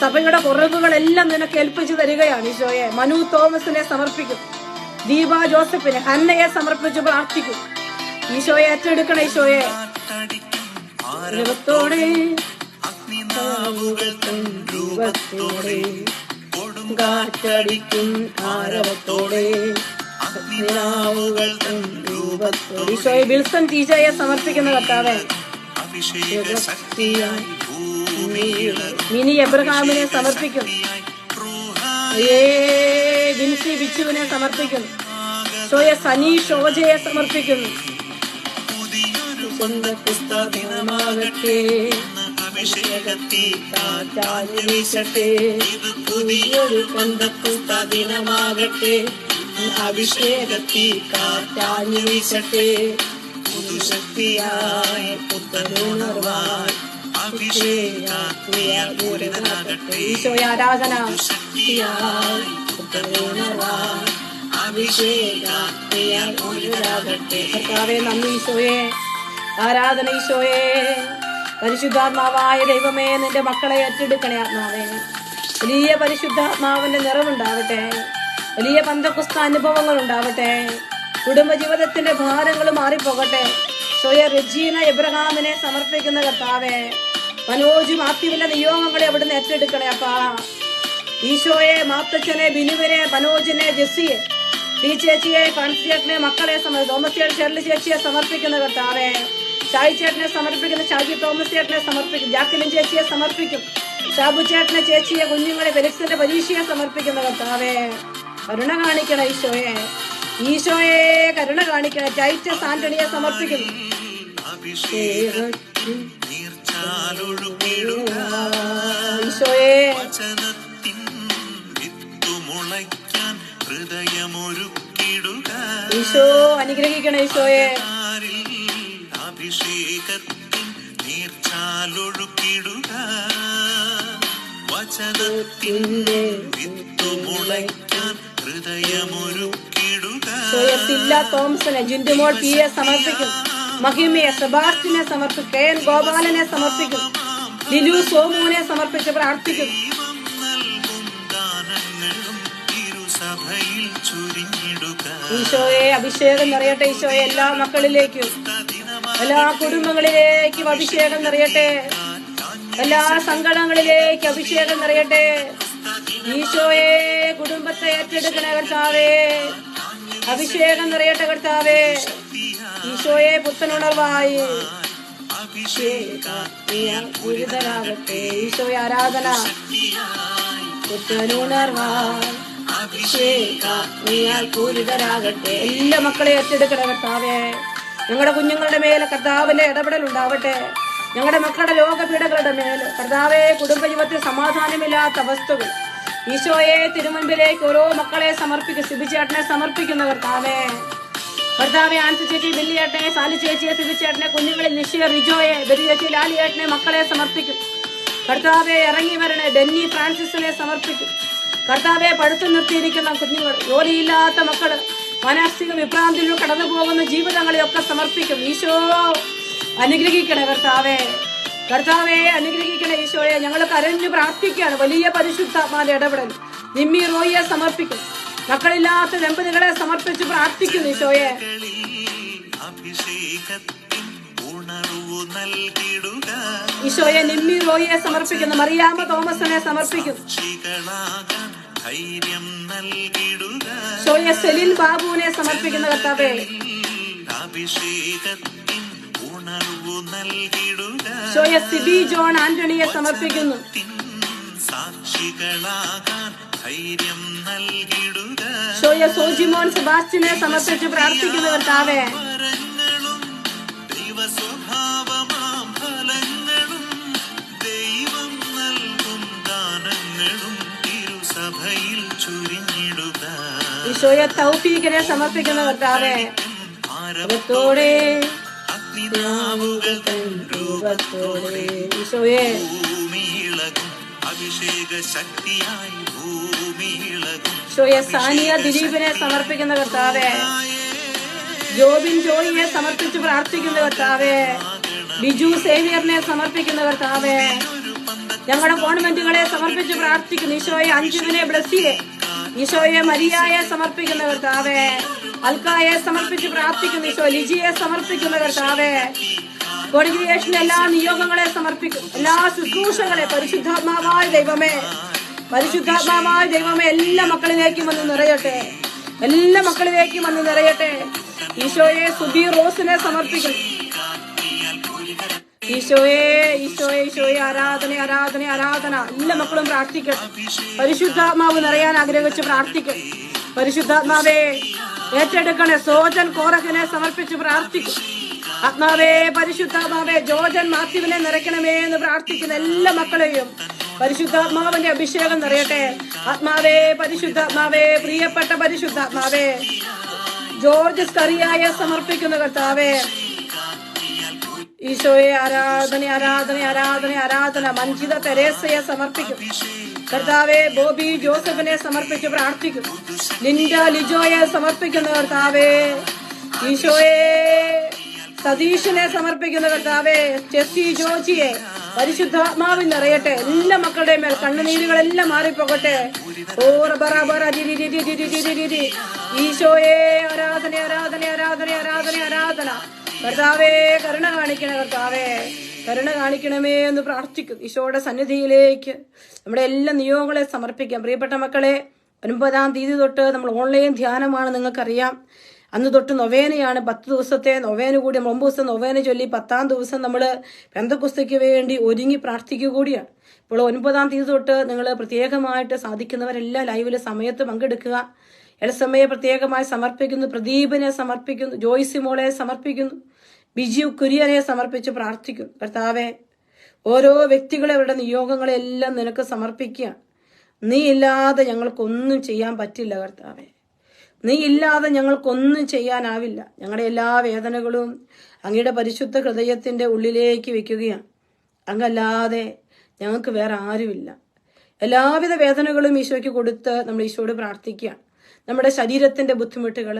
സഭയുടെ കുറവുകളെല്ലാം നിനക്ക് ഏൽപ്പിച്ചു തരികയാണ് ഈശോയെ. മനു തോമസിനെ സമർപ്പിക്കും. ദീപ ജോസഫിനെ, ഹന്നയെ സമർപ്പിച്ച് പ്രാർത്ഥിക്കും. ഈശോയെ ഏറ്റെടുക്കണം ഈശോയെ. ദൈവത്തോടെ രൂപത്തോടെ കാറ്റടിക്കും ആരവത്തോടെ രൂപത്തോടെ. ഈശോയെ വിൽസൺ ടീച്ചയെ സമർപ്പിക്കുന്ന കർത്താവേ, മിനി എബ്രഹാമിനെ സമർപ്പിക്കും, വിൻസി ബിച്ചുവിനെ സമർപ്പിക്കുന്നു, ഈശോയെ സനി ഷോജയെ സമർപ്പിക്കുന്നു. പുതിയൊരു ദിനമാകട്ടെ, അഭിഷേകത്തി കാറ്റാഞ്ഞു വീശട്ടെ, പുതുശക്തിയായി പുത്തനുണർവാൻ അഭിഷേകത്തെ. ഈശോയെ ആരാധന, പുത്തനുണർവാൻ അഭിഷേകത്തെ. കർത്താവേ നന്ദി ഈശോയെ, ആരാധന ഈശോയെ. പരിശുദ്ധാത്മാവായ ദൈവമേ, നിന്റെ മക്കളെ ഏറ്റെടുക്കണേ ആത്മാവേ. വലിയ പരിശുദ്ധാത്മാവിന്റെ നിറവുണ്ടാവട്ടെ, വലിയ പന്തക്കുസ്ത അനുഭവങ്ങൾ ഉണ്ടാവട്ടെ, കുടുംബജീവിതത്തിന്റെ ഭാരങ്ങൾ മാറിപ്പോകട്ടെ. സ്വയ റെജീന എബ്രഹാമിനെ സമർപ്പിക്കുന്ന കർത്താവേ, മനോജ് മാത്യുവിന്റെ നിയോഗങ്ങളെ അവിടുന്ന് ഏറ്റെടുക്കണേ അപ്പാ. ഈശോയെ, മാത്തച്ഛനെ, ബിനുവിനെ, മനോജിനെ, ജെസ്സിയെ, ടീ ചേച്ചിയെ, ഫ്രാൻസ് ചേട്ടനെ, മക്കളെ തോമസ് ഷെർലി ചേച്ചിയെ സമർപ്പിക്കുന്ന കർത്താവേ. ഷായി ചേട്ടനെ സമർപ്പിക്കുന്ന, ഷാജി തോമസ് ചേട്ടനെ സമർപ്പിക്കും, ജാക്കലിൻ ചേച്ചിയെ സമർപ്പിക്കും, ഷാബു ചേട്ടനെ, ചേച്ചിയെ, കുഞ്ഞുങ്ങളെ, ഫെലിക്സിന്റെ പരീക്ഷയെ സമർപ്പിക്കുന്ന കർത്താവേ. കരുണ കാണിക്കണം ഈശോയെ, ഈശോയെ കരുണ കാണിക്കണം. ടൈറ്റസ് ആന്റണിയെ സമർപ്പിക്കുന്നു. ഈശോയെ ഈശോ അനുഗ്രഹിക്കണം ഈശോയെ. അഭിഷേകത്തിൻ നീർച്ചാലൊഴുക്കിടുക, വചനത്തിന്റെ വിത്തുമുളയ്ക്കാൻ ഹൃദയമൊരുക്കിടുക. സില്ല തോംസനെ, ജിൻഡുമോൾ പി എ സമർപ്പിക്കും, മഹിമയെ, സെബാസ്റ്റിനെ സമർപ്പിക്കും, കെ എൻ ഗോപാലനെ സമർപ്പിക്കും, ലിലു സോമുവിനെ സമർപ്പിച്ച് പ്രാർത്ഥിക്കും. ഈശോയെ അഭിഷേകം നിറയട്ടെ ഈശോയെ, എല്ലാ മക്കളിലേക്കും എല്ലാ കുടുംബങ്ങളിലേക്കും അഭിഷേകം നിറയട്ടെ, എല്ലാ സങ്കടങ്ങളിലേക്കും അഭിഷേകം നിറയട്ടെ. ഈശോയെ കുടുംബത്തെ ഏറ്റെടുക്കണേ കർത്താവേ, അഭിഷേകം നിറയട്ടെ കർത്താവേ. ഈശോയെ പുത്തനുണർവായി ഗുരുതരാകട്ടെ. ഈശോയെ ആരാധന, പുത്തനുണർവായി പൂരിതരാകട്ടെ. എല്ലാ മക്കളെ ഏറ്റെടുക്കണേ കർത്താവേ. ഞങ്ങളുടെ കുഞ്ഞുങ്ങളുടെ മേലെ കർത്താവിന്റെ ഇടപെടൽ ഉണ്ടാവട്ടെ, ഞങ്ങളുടെ മക്കളുടെ രോഗപീഠകളുടെ മേലെ കർത്താവേ. കുടുംബജീവിതത്തിൽ സമാധാനമില്ലാത്ത അവസ്ഥകൾ ഈശോയെ തിരുമുൻപിലേക്ക് ഓരോ മക്കളെ സമർപ്പിക്കും. സിബിച്ചേട്ടനെ സമർപ്പിക്കുന്ന കർത്താവേ. കർത്താവെ, ആൻസി ചേച്ചി, ബില്ലിയേട്ടനെ, സാലി ചേച്ചിയെ, സിബിച്ചേട്ടനെ, കുഞ്ഞുങ്ങളിൽ നിശ്ചയ, റിജോയെ, ബെരി ചേച്ചി, ലാലിയേട്ടനെ മക്കളെ സമർപ്പിക്കും. കർത്താവെ ഇറങ്ങി വരണേ. ഡെന്നി ഫ്രാൻസിസിനെ സമർപ്പിക്കും. കർത്താവെ, പഴുത്തു നിർത്തിയിരിക്കുന്ന കുഞ്ഞുങ്ങൾ, ജോലിയില്ലാത്ത മക്കള്, മാനസിക വിഭ്രാന്തിയിൽ കടന്നു പോകുന്ന ജീവിതങ്ങളെയൊക്കെ സമർപ്പിക്കും. ഈശോ അനുഗ്രഹിക്കണേ കർത്താവെ. കർത്താവെ അനുഗ്രഹിക്കണേ ഈശോയെ. ഞങ്ങൾ കരഞ്ഞു പ്രാർത്ഥിക്കുകയാണ്. വലിയ പരിശുദ്ധാത്മാവിന്റെ ഇടപെടൽ. നിമ്മി റോയിയെ സമർപ്പിക്കും. മക്കളില്ലാത്ത ദമ്പതികളെ സമർപ്പിച്ച് പ്രാർത്ഥിക്കുന്നു ഈശോയെ. ഈശോയെ നിമ്മി റോയിയെ സമർപ്പിക്കുന്നു. മറിയാമ്മ തോമസിനെ സമർപ്പിക്കും. ഈശോയെ സെലിൻ ബാബുവിനെ സമർപ്പിക്കുന്ന കർത്താവേ. ഈശോയെ സിബി ജോൺ ആന്റണിയെ സമർപ്പിക്കുന്നു. ഈശോയെ സോജിമോൻ സെബാസ്റ്റിനെ സമർപ്പിച്ച് പ്രാർത്ഥിക്കുന്ന കർത്താവേ. ഈശോയെ തൗഫീഖിനെ സമർപ്പിക്കുന്ന കർത്താവേ. രൂപത്തോടെ ഈശോയെ ഈശോയെ സാനിയ ദിലീപിനെ സമർപ്പിക്കുന്ന കർത്താവേ. ജോബിൻ ജോയിയെ സമർപ്പിച്ച് പ്രാർത്ഥിക്കുന്ന കർത്താവേ. ബിജു സേവിയറിനെ സമർപ്പിക്കുന്ന കർത്താവേ. ഞങ്ങളുടെ കോൺവെന്റുകളെ സമർപ്പിച്ച് പ്രാർത്ഥിക്കുന്നു. ഈശോയെ അഞ്ജുവിനെ, ബ്ലസ്സിയെ, ഈശോയെ മരിയായെ സമർപ്പിക്കുന്ന കർത്താവേ. അൽക്കായെ സമർപ്പിച്ച് പ്രാർത്ഥിക്കുന്നു. ഈശോ ലിജിയെ സമർപ്പിക്കുന്ന കർത്താവേ. ബോഡി ക്രിയേഷന്റെ എല്ലാ നിയോഗങ്ങളെ സമർപ്പിക്കും. എല്ലാ ശുശ്രൂഷകളെ പരിശുദ്ധാത്മാവായ ദൈവമേ, പരിശുദ്ധാത്മാവായ ദൈവമേ എല്ലാ മക്കളിലേക്കും വന്ന് നിറയട്ടെ, എല്ലാ മക്കളിലേക്കും വന്ന് നിറയട്ടെ. ഈശോയെ സുബീർ റോസിനെ സമർപ്പിക്കും. ഈശോയെ ഈശോയെ ഈശോയെ ആരാധന ആരാധന ആരാധന. എല്ലാ മക്കളും പ്രാർത്ഥിക്കണം. പരിശുദ്ധാത്മാവ് നിറയാൻ ആഗ്രഹിച്ച് പ്രാർത്ഥിക്കണം. പരിശുദ്ധാത്മാവേ ഏറ്റെടുക്കണേ. സോജൻ കോറഹിനെ സമർപ്പിച്ച് പ്രാർത്ഥിക്കും. ആത്മാവേ പരിശുദ്ധാത്മാവേ ജോജൻ മാത്യുവിനെ നിറയ്ക്കണമേ എന്ന് പ്രാർത്ഥിക്കുന്ന എല്ലാ മക്കളെയും പരിശുദ്ധാത്മാവിന്റെ അഭിഷേകം നിറയട്ടെ. ആത്മാവേ പരിശുദ്ധാത്മാവേ, പ്രിയപ്പെട്ട പരിശുദ്ധാത്മാവേ, ജോർജ് സ്കറിയായെ സമർപ്പിക്കുന്ന കർത്താവേ, ഈശോയെ ആരാധന ആരാധന ആരാധന ആരാധന. മഞ്ജിത തെരേസയെ സമർപ്പിക്കും കർത്താവെ. ബോബി ജോസഫിനെ സമർപ്പിച്ച് പ്രാർത്ഥിക്കും. ലിൻഡ ലിജോയെ സമർപ്പിക്കുന്ന കർത്താവേ, ഈശോയെ സതീഷിനെ സമർപ്പിക്കുന്ന കർത്താവേ, ചെസ്സി ജോജിയെ പരിശുദ്ധാത്മാവിൽ നിറയട്ടെ. എല്ലാ മക്കളുടെ മേൽ കണ്ണുനീരുകളെല്ലാം മാറിപ്പോകട്ടെ. ഈശോയെ ആരാധന ആരാധന ആരാധന ആരാധന ആരാധന. കർത്താവേ കരുണ കാണിക്കണേ, കർത്താവേ കരുണ കാണിക്കണമേ എന്ന് പ്രാർത്ഥിക്കും. ഈശോയുടെ സന്നിധിയിലേക്ക് നമ്മുടെ എല്ലാ നിയോഗങ്ങളെ സമർപ്പിക്കാം. പ്രിയപ്പെട്ട മക്കളെ, 9-ാം തീയതി തൊട്ട് നമ്മൾ ഓൺലൈൻ ധ്യാനമാണ്, നിങ്ങൾക്കറിയാം. അന്ന് തൊട്ട് നൊവേനയാണ്. 10 ദിവസത്തെ നൊവേന കൂടി, 9 ദിവസം നൊവേന ചൊല്ലി 10-ാം ദിവസം നമ്മൾ പെന്തക്കോസ്തിക്ക് വേണ്ടി ഒരുങ്ങി പ്രാർത്ഥിക്കുക കൂടിയാണ്. ഇപ്പോൾ 9-ാം തീയതി തൊട്ട് നിങ്ങൾ പ്രത്യേകമായിട്ട് സാധിക്കുന്നവരെല്ലാം ലൈവില് സമയത്ത് പങ്കെടുക്കുക. എൽസമ്മയെ പ്രത്യേകമായി സമർപ്പിക്കുന്നു, പ്രദീപിനെ സമർപ്പിക്കുന്നു, ജോയ്സി മോളെ സമർപ്പിക്കുന്നു, ബിജു കുര്യനെ സമർപ്പിച്ച് പ്രാർത്ഥിക്കുന്നു. കർത്താവെ, ഓരോ വ്യക്തികളെ അവരുടെ നിയോഗങ്ങളെല്ലാം നിനക്ക് സമർപ്പിക്കുക. നീ ഇല്ലാതെ ഞങ്ങൾക്കൊന്നും ചെയ്യാൻ പറ്റില്ല കർത്താവെ, നീ ഇല്ലാതെ ഞങ്ങൾക്കൊന്നും ചെയ്യാനാവില്ല. ഞങ്ങളുടെ എല്ലാ വേദനകളും അങ്ങയുടെ പരിശുദ്ധ ഹൃദയത്തിന്റെ ഉള്ളിലേക്ക് വെക്കുകയാണ്. അങ്ങല്ലാതെ ഞങ്ങൾക്ക് വേറെ ആരുമില്ല. എല്ലാവിധ വേദനകളും ഈശോയ്ക്ക് കൊടുത്ത് നമ്മൾ ഈശോയോട് പ്രാർത്ഥിക്കുകയാണ്. നമ്മുടെ ശരീരത്തിന്റെ ബുദ്ധിമുട്ടുകൾ,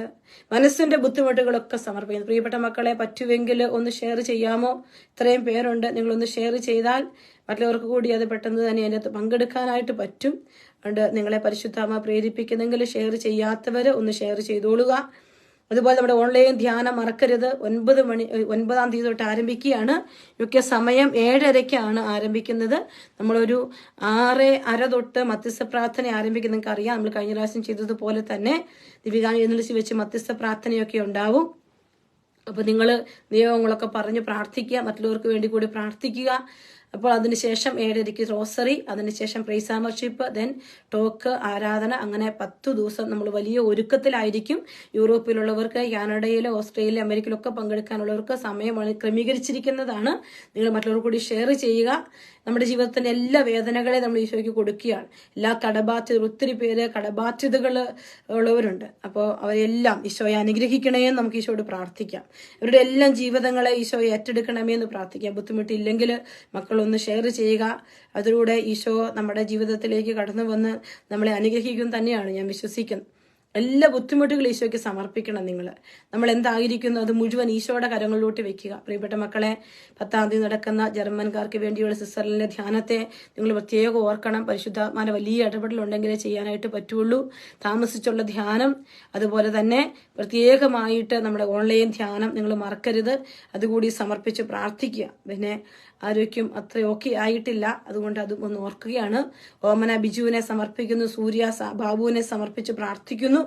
മനസ്സിന്റെ ബുദ്ധിമുട്ടുകളൊക്കെ സമർപ്പിക്കുന്നു. പ്രിയപ്പെട്ട മക്കളെ, പറ്റുമെങ്കിൽ ഒന്ന് ഷെയർ ചെയ്യാമോ? ഇത്രയും പേരുണ്ട്, നിങ്ങളൊന്ന് ഷെയർ ചെയ്താൽ മറ്റുള്ളവർക്ക് കൂടി അത് പെട്ടെന്ന് തന്നെ അതിനകത്ത് പങ്കെടുക്കാനായിട്ട് പറ്റും. അതുകൊണ്ട് നിങ്ങളെ പരിശുദ്ധാത്മാവ് പ്രേരിപ്പിക്കുന്നെങ്കിൽ ഷെയർ ചെയ്യാത്തവർ ഒന്ന് ഷെയർ ചെയ്തോളുക. അതുപോലെ നമ്മുടെ ഓൺലൈൻ ധ്യാനം മറക്കരുത്. 9-ാം തീയതി തൊട്ട് ആരംഭിക്കുകയാണ്. ഒക്കെ സമയം 7:30-ക്കാണ് ആരംഭിക്കുന്നത്. നമ്മളൊരു 6:30 തൊട്ട് മധ്യസ്ഥ പ്രാർത്ഥന ആരംഭിക്കും. നിങ്ങൾക്ക് അറിയാം, നമ്മൾ കഴിഞ്ഞ പ്രാവശ്യം ചെയ്തതുപോലെ തന്നെ ദിവികാനി എഴുന്നള്ളിച്ച് വെച്ച് മധ്യസ്ഥ പ്രാർത്ഥനയൊക്കെ ഉണ്ടാവും. അപ്പോൾ നിങ്ങൾ നിയോഗങ്ങളൊക്കെ പറഞ്ഞ് പ്രാർത്ഥിക്കുക, മറ്റുള്ളവർക്ക് വേണ്ടി കൂടി പ്രാർത്ഥിക്കുക. അപ്പോൾ അതിനുശേഷം 7:30-ക്ക് റോസറി, അതിനുശേഷം praise and worship, then talk, ആരാധന. അങ്ങനെ 10 ദിവസം നമ്മൾ വലിയ ഒരുക്കത്തിലായിരിക്കും. യൂറോപ്പിലുള്ളവർക്ക്, കാനഡയിൽ, ഓസ്ട്രേലിയ, അമേരിക്കയിലൊക്കെ പങ്കെടുക്കാനുള്ളവർക്ക് സമയം ക്രമീകരിച്ചിരിക്കുന്നതാണ്. നിങ്ങൾ മറ്റുള്ളവർ കൂടി ഷെയർ ചെയ്യുക. നമ്മുടെ ജീവിതത്തിന്റെ എല്ലാ വേദനകളെ നമ്മൾ ഈശോയ്ക്ക് കൊടുക്കുകയാണ്. എല്ലാ കടബാധ്യത, ഒത്തിരി പേര് കടബാധ്യതകൾ ഉള്ളവരുണ്ട്. അപ്പോൾ അവരെല്ലാം ഈശോയെ അനുഗ്രഹിക്കണേ എന്ന് നമുക്ക് ഈശോയോട് പ്രാർത്ഥിക്കാം. ഇവരുടെ എല്ലാം ജീവിതങ്ങളെ ഈശോയെ ഏറ്റെടുക്കണമേ എന്ന് പ്രാർത്ഥിക്കാം. ബുദ്ധിമുട്ടില്ലെങ്കിൽ മക്കളൊന്ന് ഷെയർ ചെയ്യുക. അതിലൂടെ ഈശോ നമ്മുടെ ജീവിതത്തിലേക്ക് കടന്നു വന്ന് നമ്മളെ അനുഗ്രഹിക്കും തന്നെയാണ് ഞാൻ വിശ്വസിക്കുന്നത്. എല്ലാ ബുദ്ധിമുട്ടുകളും ഈശോയ്ക്ക് സമർപ്പിക്കണം. നമ്മൾ എന്തായിരിക്കുന്നു അത് മുഴുവൻ ഈശോയുടെ കരങ്ങളിലോട്ട് വെക്കുക. പ്രിയപ്പെട്ട മക്കളെ, 10-ാം തീയതി നടക്കുന്ന ജർമ്മൻകാർക്ക് വേണ്ടിയുള്ള സ്വിറ്റ്സർലൻഡിലെ ധ്യാനത്തെ നിങ്ങൾ പ്രത്യേകം ഓർക്കണം. പരിശുദ്ധാത്മാവിന്റെ വലിയ ഇടപെടലുണ്ടെങ്കിലേ ചെയ്യാനായിട്ട് പറ്റുള്ളൂ. താമസിച്ചുള്ള ധ്യാനം, അതുപോലെ തന്നെ പ്രത്യേകമായിട്ട് നമ്മുടെ ഓൺലൈൻ ധ്യാനം നിങ്ങൾ മറക്കരുത്. അതുകൂടി സമർപ്പിച്ച് പ്രാർത്ഥിക്കുക. പിന്നെ ആരോഗ്യം അത്ര ഓക്കെ ആയിട്ടില്ല, അതുകൊണ്ട് അതും ഒന്ന് ഓർക്കുകയാണ്. ഓമന ബിജുവിനെ സമർപ്പിക്കുന്നു, സൂര്യ ബാബുവിനെ സമർപ്പിച്ച് പ്രാർത്ഥിക്കുന്നു.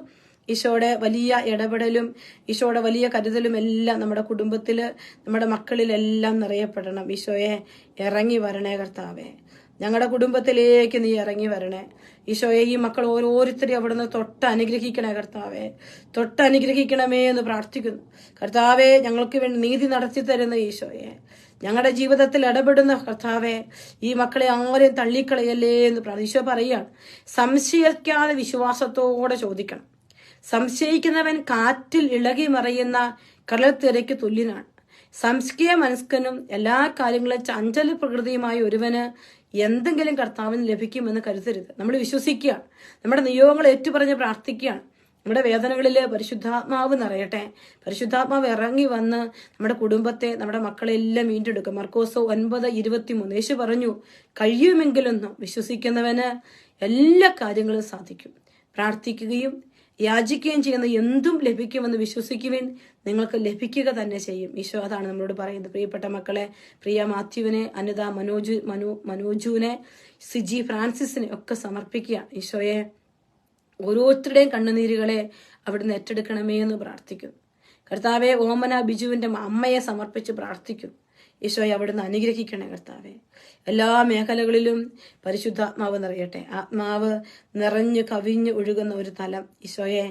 ഈശോയുടെ വലിയ ഇടപെടലും ഈശോയുടെ വലിയ കരുതലും എല്ലാം നമ്മുടെ കുടുംബത്തില്, നമ്മുടെ മക്കളിലെല്ലാം നിറയപ്പെടണം. ഈശോയെ ഇറങ്ങി വരണേ കർത്താവേ, ഞങ്ങളുടെ കുടുംബത്തിലേക്ക് നീ ഇറങ്ങി വരണേ. ഈശോയെ, ഈ മക്കൾ ഓരോരുത്തരെയും അവിടുന്ന് തൊട്ട് അനുഗ്രഹിക്കണേ കർത്താവേ, തൊട്ട് അനുഗ്രഹിക്കണമേ എന്ന് പ്രാർത്ഥിക്കുന്നു. കർത്താവെ, ഞങ്ങൾക്ക് വേണ്ടി നീതി നടത്തി തരുന്ന ഈശോയെ, ഞങ്ങളുടെ ജീവിതത്തിൽ ഇടപെടുന്ന കർത്താവെ, ഈ മക്കളെ ആരെയും തള്ളിക്കളയല്ലേ എന്ന് ഈശോ പറയുകയാണ്. സംശയിക്കാതെ വിശ്വാസത്തോടെ ചോദിക്കണം. സംശയിക്കുന്നവൻ കാറ്റിൽ ഇളകി മറയുന്ന കടൽത്തിരയ്ക്ക് തുല്യനാണ്. സംശയ മനസ്കനും എല്ലാ കാര്യങ്ങളും ചഞ്ചല പ്രകൃതിയുമായ ഒരുവന് എന്തെങ്കിലും കർത്താവിന് ലഭിക്കുമെന്ന് കരുതരുത്. നമ്മൾ വിശ്വസിക്കുകയാണ്, നമ്മുടെ നിയോഗങ്ങൾ ഏറ്റുപറഞ്ഞ് പ്രാർത്ഥിക്കുകയാണ്. നമ്മുടെ വേദനകളിൽ പരിശുദ്ധാത്മാവ് നിറയട്ടെ. പരിശുദ്ധാത്മാവ് ഇറങ്ങി വന്ന് നമ്മുടെ കുടുംബത്തെ, നമ്മുടെ മക്കളെല്ലാം വീണ്ടെടുക്കും. മർക്കോസ് 9:23 യേശു പറഞ്ഞു, കഴിയുമെങ്കിലൊന്നും വിശ്വസിക്കുന്നവന് എല്ലാ കാര്യങ്ങളും സാധിക്കും. പ്രാർത്ഥിക്കുകയും യാചിക്കുകയും ചെയ്യുന്ന എന്തും ലഭിക്കുമെന്ന് വിശ്വസിക്കുവിൻ, നിങ്ങൾക്ക് ലഭിക്കുക തന്നെ ചെയ്യും. ഈശോ അതാണ് നമ്മളോട് പറയുന്നത്. പ്രിയപ്പെട്ട മക്കളെ, പ്രിയ മാത്യുവിനെ, അനിത, മനോജുവിനെ, സിജി ഫ്രാൻസിസിനെ ഒക്കെ സമർപ്പിക്കുക. ഈശോയെ, ഓരോരുത്തരുടെയും കണ്ണുനീരുകളെ അവിടുന്ന് ഏറ്റെടുക്കണമേ എന്ന് പ്രാർത്ഥിക്കുന്നു. കർത്താവെ, ഓമന ബിജുവിന്റെ അമ്മയെ സമർപ്പിച്ച് പ്രാർത്ഥിക്കുന്നു. ഈശോയെ, അവിടുന്ന് അനുഗ്രഹിക്കണേ കർത്താവെ. എല്ലാ മേഖലകളിലും പരിശുദ്ധാത്മാവ് നിറയട്ടെ. ആത്മാവ് നിറഞ്ഞു കവിഞ്ഞു ഒഴുകുന്ന ഒരു തലം ഈശോയെ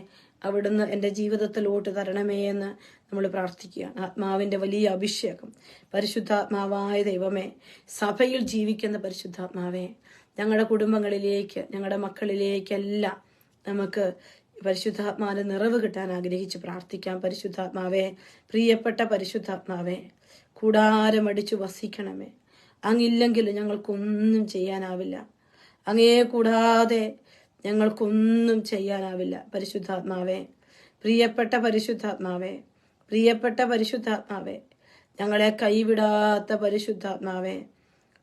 അവിടുന്ന് എൻ്റെ ജീവിതത്തിലോട്ട് തരണമേ എന്ന് നമ്മൾ പ്രാർത്ഥിക്കുക. ആത്മാവിന്റെ വലിയ അഭിഷേകം, പരിശുദ്ധാത്മാവായ ദൈവമേ, സഭയിൽ ജീവിക്കുന്ന പരിശുദ്ധാത്മാവേ, ഞങ്ങളുടെ കുടുംബങ്ങളിലേക്ക്, ഞങ്ങളുടെ മക്കളിലേക്കെല്ലാം നമുക്ക് പരിശുദ്ധാത്മാവിന്റെ നിറവ് കിട്ടാൻ ആഗ്രഹിച്ച് പ്രാർത്ഥിക്കാം. പരിശുദ്ധാത്മാവേ, പ്രിയപ്പെട്ട പരിശുദ്ധാത്മാവേ, കൂടാരമടിച്ചു വസിക്കണമേ. അങ്ങില്ലെങ്കിൽ ഞങ്ങൾക്കൊന്നും ചെയ്യാനാവില്ല. അങ്ങേ കൂടാതെ ഞങ്ങൾക്കൊന്നും ചെയ്യാനാവില്ല. പരിശുദ്ധാത്മാവേ, പ്രിയപ്പെട്ട പരിശുദ്ധാത്മാവേ, പ്രിയപ്പെട്ട പരിശുദ്ധാത്മാവേ, ഞങ്ങളെ കൈവിടാത്ത പരിശുദ്ധാത്മാവേ,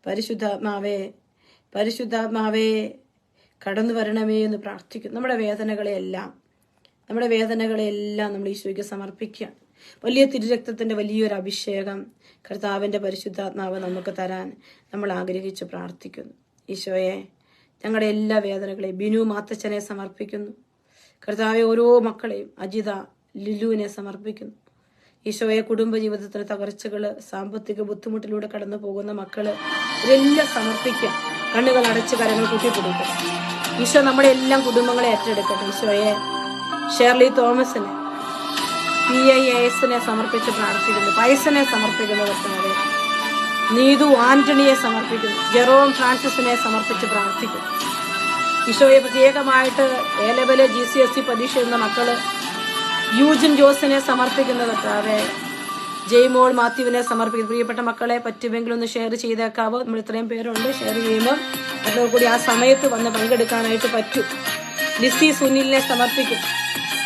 പരിശുദ്ധാത്മാവേ, പരിശുദ്ധാത്മാവേ, കടന്നു വരണമേ എന്ന് പ്രാർത്ഥിക്കും. നമ്മുടെ വേദനകളെയെല്ലാം നമ്മൾ ഈശോയ്ക്ക് സമർപ്പിക്കുക. വലിയ തിരുരക്തത്തിന്റെ വലിയൊരു അഭിഷേകം കർത്താവിന്റെ പരിശുദ്ധാത്മാവ് നമുക്ക് തരാൻ നമ്മൾ ആഗ്രഹിച്ച് പ്രാർത്ഥിക്കുന്നു. ഈശോയെ, ഞങ്ങളുടെ എല്ലാ വേദനകളെയും ബിനു മാത്തച്ഛനെ സമർപ്പിക്കുന്നു. കർത്താവെ, ഓരോ മക്കളെയും, അജിത, ലിലുവിനെ സമർപ്പിക്കുന്നു. ഈശോയെ, കുടുംബജീവിതത്തിന് തകർച്ചകള്, സാമ്പത്തിക ബുദ്ധിമുട്ടിലൂടെ കടന്നു പോകുന്ന മക്കള്, ഇതെല്ലാം സമർപ്പിക്കുക. കണ്ണുകൾ അടച്ച് കരങ്ങൾ കൂട്ടിപ്പിടിക്കുക. ഈശോ നമ്മുടെ എല്ലാം കുടുംബങ്ങളെ ഏറ്റെടുക്കട്ടെ. ഈശോയെ, ഷേർലി തോമസിനെ, PIASനെ സമർപ്പിച്ച് പ്രാർത്ഥിക്കുന്നു. പൈസനെ സമർപ്പിക്കുന്നു. കർത്താവേ, നീതു ആന്റണിയെ സമർപ്പിക്കുന്നു. ജെറോം ഫ്രാൻസിസിനെ സമർപ്പിച്ച് പ്രാർത്ഥിക്കുന്നു. ഈശോയെ, പ്രത്യേകമായിട്ട് A-ലെവല് GCSE പരീക്ഷ എഴുതുന്ന മക്കള്, യൂജിൻ ജോസിനെ സമർപ്പിക്കുന്ന കർത്താവേ, ജയ്മോൾ മാത്യുവിനെ സമർപ്പിക്കുന്നു. പ്രിയപ്പെട്ട മക്കളെ, പറ്റുമെങ്കിലും ഒന്ന് ഷെയർ ചെയ്തേക്കാവോ? നമ്മൾ ഇത്രയും പേരുണ്ട്. ഷെയർ ചെയ്യുമ്പോൾ അതിനോട് കൂടി ആ സമയത്ത് വന്ന് പങ്കെടുക്കാനായിട്ട് പറ്റും. ലിസി സുനിലിനെ സമർപ്പിക്കും.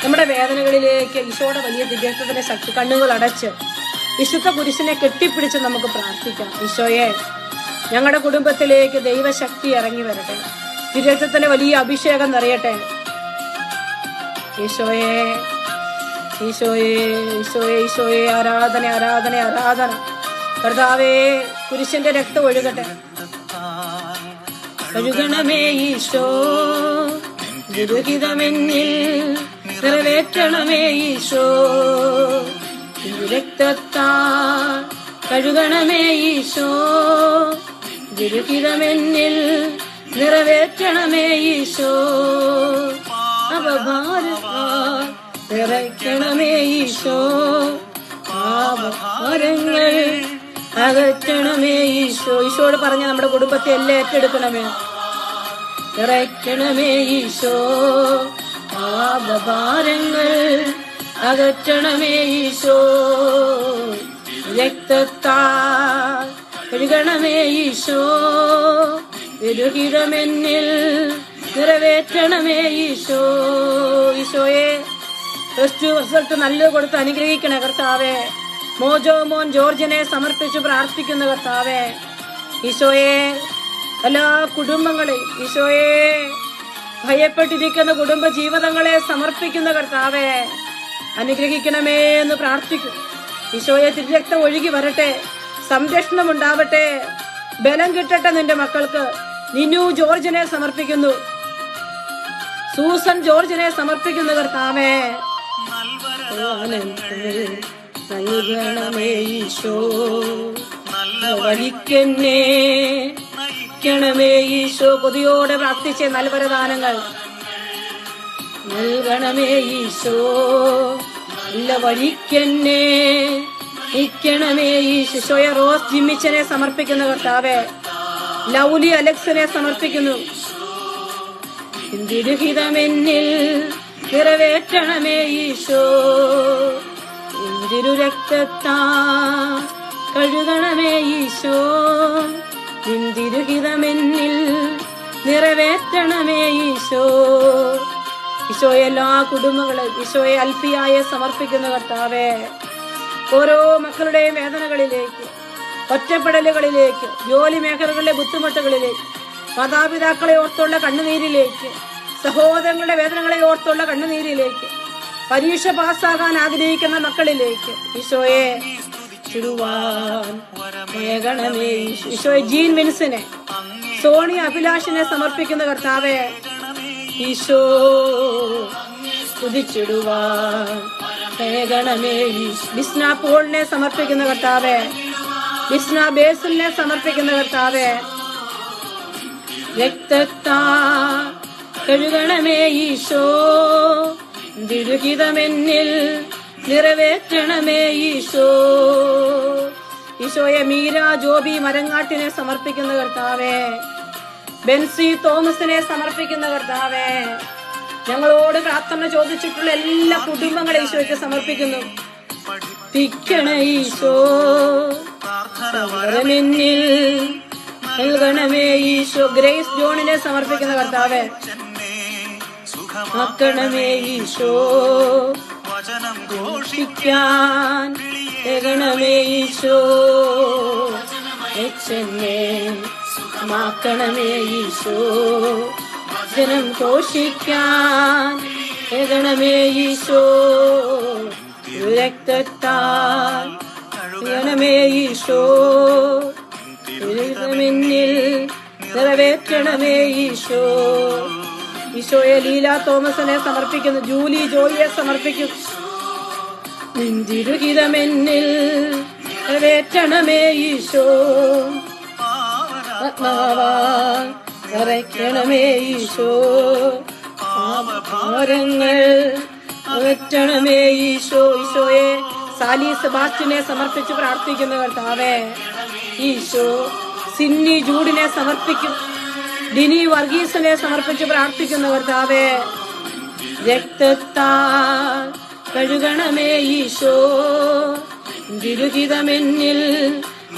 നമ്മുടെ വേദനകളിലേക്ക് ഈശോയുടെ വലിയ ദിവ്യത്വത്തിന്റെ ശക്തി, കണ്ണുകൾ അടച്ച് വിശുദ്ധ കുരിശിനെ കെട്ടിപ്പിടിച്ച് നമുക്ക് പ്രാർത്ഥിക്കാം. ഈശോയെ, ഞങ്ങളുടെ കുടുംബത്തിലേക്ക് ദൈവശക്തി ഇറങ്ങി വരട്ടെ. ദിവ്യത്വത്തിന്റെ വലിയ അഭിഷേകം നിറയട്ടെ. ഈശോയെ, ഈശോയെ, ഈശോയെ, ഈശോയെ, ആരാധന, ആരാധന, ആരാധന. കർത്താവേ, കുരിശിന്റെ രക്തം ഒഴുകട്ടെ. കഴുകണമേ ഈശോ, ദുരിതമെന്നിൽ നിറവേറ്റണമേ ഈശോ, രക്തത്താൽ കഴുകണമേ ഈശോ, ദുരിതമെന്നിൽ നിറവേറ്റണമേ ഈശോ, അപഭാരത്താൽ നിറയ്ക്കണമേ ഈശോ, പാപഭാരങ്ങൾ അകറ്റണമേ ഈശോ. ഈശോട് പറഞ്ഞ നമ്മുടെ കുടുംബത്തെ എല്ലാം ഏറ്റെടുക്കണമേ. നിറയ്ക്കണമേ ഈശോ, പാപഭാരങ്ങൾ അകറ്റണമേ ഈശോ, രക്തത്താൽ കഴുകണമേ ഈശോ, വിരുഹിതമെന്നിൽ നിറവേറ്റണമേ ഈശോ. ഈശോയെ, +2 റിസൾട്ട് നല്ലത് കൊടുത്ത് അനുഗ്രഹിക്കണ കർത്താവേ. മോജോ മോൻ ജോർജിനെ സമർപ്പിച്ച് പ്രാർത്ഥിക്കുന്ന കർത്താവേ. ഈശോയെ, എല്ലാ കുടുംബങ്ങളെയും, ഈശോയെ, ഭയപ്പെട്ടിരിക്കുന്ന കുടുംബ ജീവിതങ്ങളെ സമർപ്പിക്കുന്ന കർത്താവേ, അനുഗ്രഹിക്കണമേ എന്ന് പ്രാർത്ഥിക്കും. ഈശോയെ, തിരുരക്തം ഒഴുകി വരട്ടെ, സംരക്ഷണം ഉണ്ടാവട്ടെ, ബലം കിട്ടട്ടെ നിന്റെ മക്കൾക്ക്. നിനു ജോർജിനെ സമർപ്പിക്കുന്നു. സൂസൻ ജോർജിനെ സമർപ്പിക്കുന്നു കർത്താവേ. നൽകണമേ ഈശോ, വഴിക്കെന്നെ ണമേ ഈശോ. കൊതിയോടെ പ്രാർത്ഥിച്ച നൽവരദാനങ്ങൾ നൽകണമേ ഈശോ, നല്ല വഴിക്കെന്നെ നിൽക്കണമേ ഈശോയെ. റോസ് ജിമ്മിച്ചനെ സമർപ്പിക്കുന്ന കർത്താവേ. ലൗലി അലക്സിനെ സമർപ്പിക്കുന്നു. ഇന്ദിരുഹിതമെന്നിൽ നിറവേറ്റണമേ ഈശോ, ഇന്ദിരു രക്തത്താ കഴുകണമേ ഈശോ, ഇന്ദിരുഹിതമെന്നിൽ നിറവേറ്റണമേ ഈശോ. ഈശോയെ, എല്ലാ കുടുംബങ്ങളും ഈശോയെ അൽഫിയായെ സമർപ്പിക്കുന്ന കർത്താവേ. ഓരോ മക്കളുടെയും വേദനകളിലേക്ക്, ഒറ്റപ്പെടലുകളിലേക്ക്, ജോലി മേഖലകളിലെ ബുദ്ധിമുട്ടുകളിലേക്ക്, മാതാപിതാക്കളെ ഓർത്തുള്ള കണ്ണുനീരിലേക്ക്, സഹോദരങ്ങളുടെ വേദനകളെ ഓർത്തുള്ള കണ്ണുനീരിലേക്ക്, പരീക്ഷ പാസ്സാകാൻ ആഗ്രഹിക്കുന്ന മക്കളിലേക്ക് ഈശോയെ ചുടുവാൻ ഈശോയെ ജീൻ മിൻസിനെ, സോണി അഭിലാഷിനെ സമർപ്പിക്കുന്ന കർത്താവെ ഈശോ തുതിച്ചിടുവാൻ ഗണമേ. ബിസ്ന പോളിനെ സമർപ്പിക്കുന്ന കർത്താവെ, ബിസ്ന ബേസിലിനെ സമർപ്പിക്കുന്ന കർത്താവെ രക്തത്താ കഴുകണമേ ഈശോ, ദുരിതമെന്നിൽ നിറവേറ്റണമേ ഈശോ. ഈശോയെ മീര ജോബി മരങ്ങാട്ടിനെ സമർപ്പിക്കുന്ന കർത്താവെ, ബെൻസി തോമസിനെ സമർപ്പിക്കുന്ന കർത്താവെ, ഞങ്ങളോട് പ്രാർത്ഥന ചോദിച്ചിട്ടുള്ള എല്ലാ കുടുംബങ്ങളെ ഈശോയ്ക്ക് സമർപ്പിക്കുന്നു. പിക്കണേ ഈശോ, എന്നിൽ നൽകണമേ ഈശോ. ഗ്രേസ് ജോണിനെ സമർപ്പിക്കുന്ന കർത്താവെ ആക്കണമേ ഈശോ, ഘോഷിക്കാൻ ഏകണമേ ഈശോ. മാക്കണമേ ഈശോ, ജനം ഘോഷിക്കാൻ ഏകണമേ ഈശോ. രക്തത്താൽ ഗണമേ ഈശോ, എന്നിൽ നിറവേറ്റണമേ ഈശോ. ഈശോയെ ലീല തോമസിനെ സമർപ്പിക്കുന്നു, ജൂലി ജോയിയെ സമർപ്പിക്കുന്നു. നിന്തിരുഹിതമെന്നിൽ നിറവേറ്റണമേ ഈശോ, നിറയ്ക്കണമേ ഈശോ. പാപഭാരങ്ങൾ അകറ്റണമേ ഈശോ. ഈശോയെ സാലി സെബാസ്റ്റിനെ സമർപ്പിച്ച് പ്രാർത്ഥിക്കുന്ന കർത്താവേ ഈശോ. സിന്നി ജൂഡിനെ സമർപ്പിക്കും, ഡിനി വർഗീസിനെ സമർപ്പിച്ച് പ്രാർത്ഥിക്കുന്ന കർത്താവേ രക്തത്താൽ കഴുകണമേ ഈശോ, ദുരിതമെന്നിൽ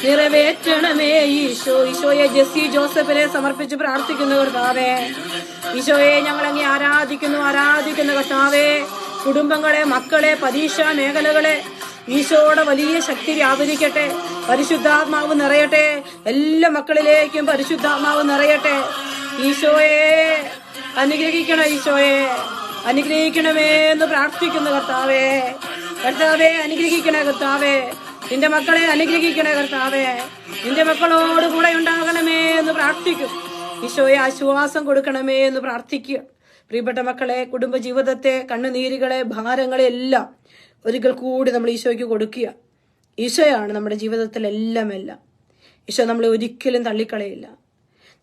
നിറവേറ്റണമേ ഈശോ. ഈശോയെ ജെസ്സി ജോസഫിനെ സമർപ്പിച്ച് പ്രാർത്ഥിക്കുന്ന കർത്താവേ ഈശോയെ ഞങ്ങൾ അങ്ങേ ആരാധിക്കുന്ന കർത്താവേ. കുടുംബങ്ങളെ, മക്കളെ, പരീക്ഷാ മേഖലകളെ ഈശോയുടെ വലിയ ശക്തി വ്യാപരിക്കട്ടെ. പരിശുദ്ധാത്മാവ് നിറയട്ടെ, എല്ലാ മക്കളിലേക്കും പരിശുദ്ധാത്മാവ് നിറയട്ടെ. ഈശോയെ അനുഗ്രഹിക്കണം, ഈശോയെ അനുഗ്രഹിക്കണമേ എന്ന് പ്രാർത്ഥിക്കുന്നു കർത്താവേ. കർത്താവേ അനുഗ്രഹിക്കണേ കർത്താവേ, നിന്റെ മക്കളെ അനുഗ്രഹിക്കണേ കർത്താവേ, നിന്റെ മക്കളോട് കൂടെ ഉണ്ടാകണമേ എന്ന് പ്രാർത്ഥിക്കും. ഈശോയെ ആശ്വാസം കൊടുക്കണമേ എന്ന് പ്രാർത്ഥിക്കുക. പ്രിയപ്പെട്ട മക്കളെ, കുടുംബജീവിതത്തെ, കണ്ണുനീരുകളെ, ഭാരങ്ങളെ എല്ലാം ഒരിക്കൽ കൂടി നമ്മൾ ഈശോയ്ക്ക് കൊടുക്കുക. ഈശോയാണ് നമ്മുടെ ജീവിതത്തിലെല്ലാം എല്ലാം. ഈശോ നമ്മളെ ഒരിക്കലും തള്ളിക്കളയില്ല.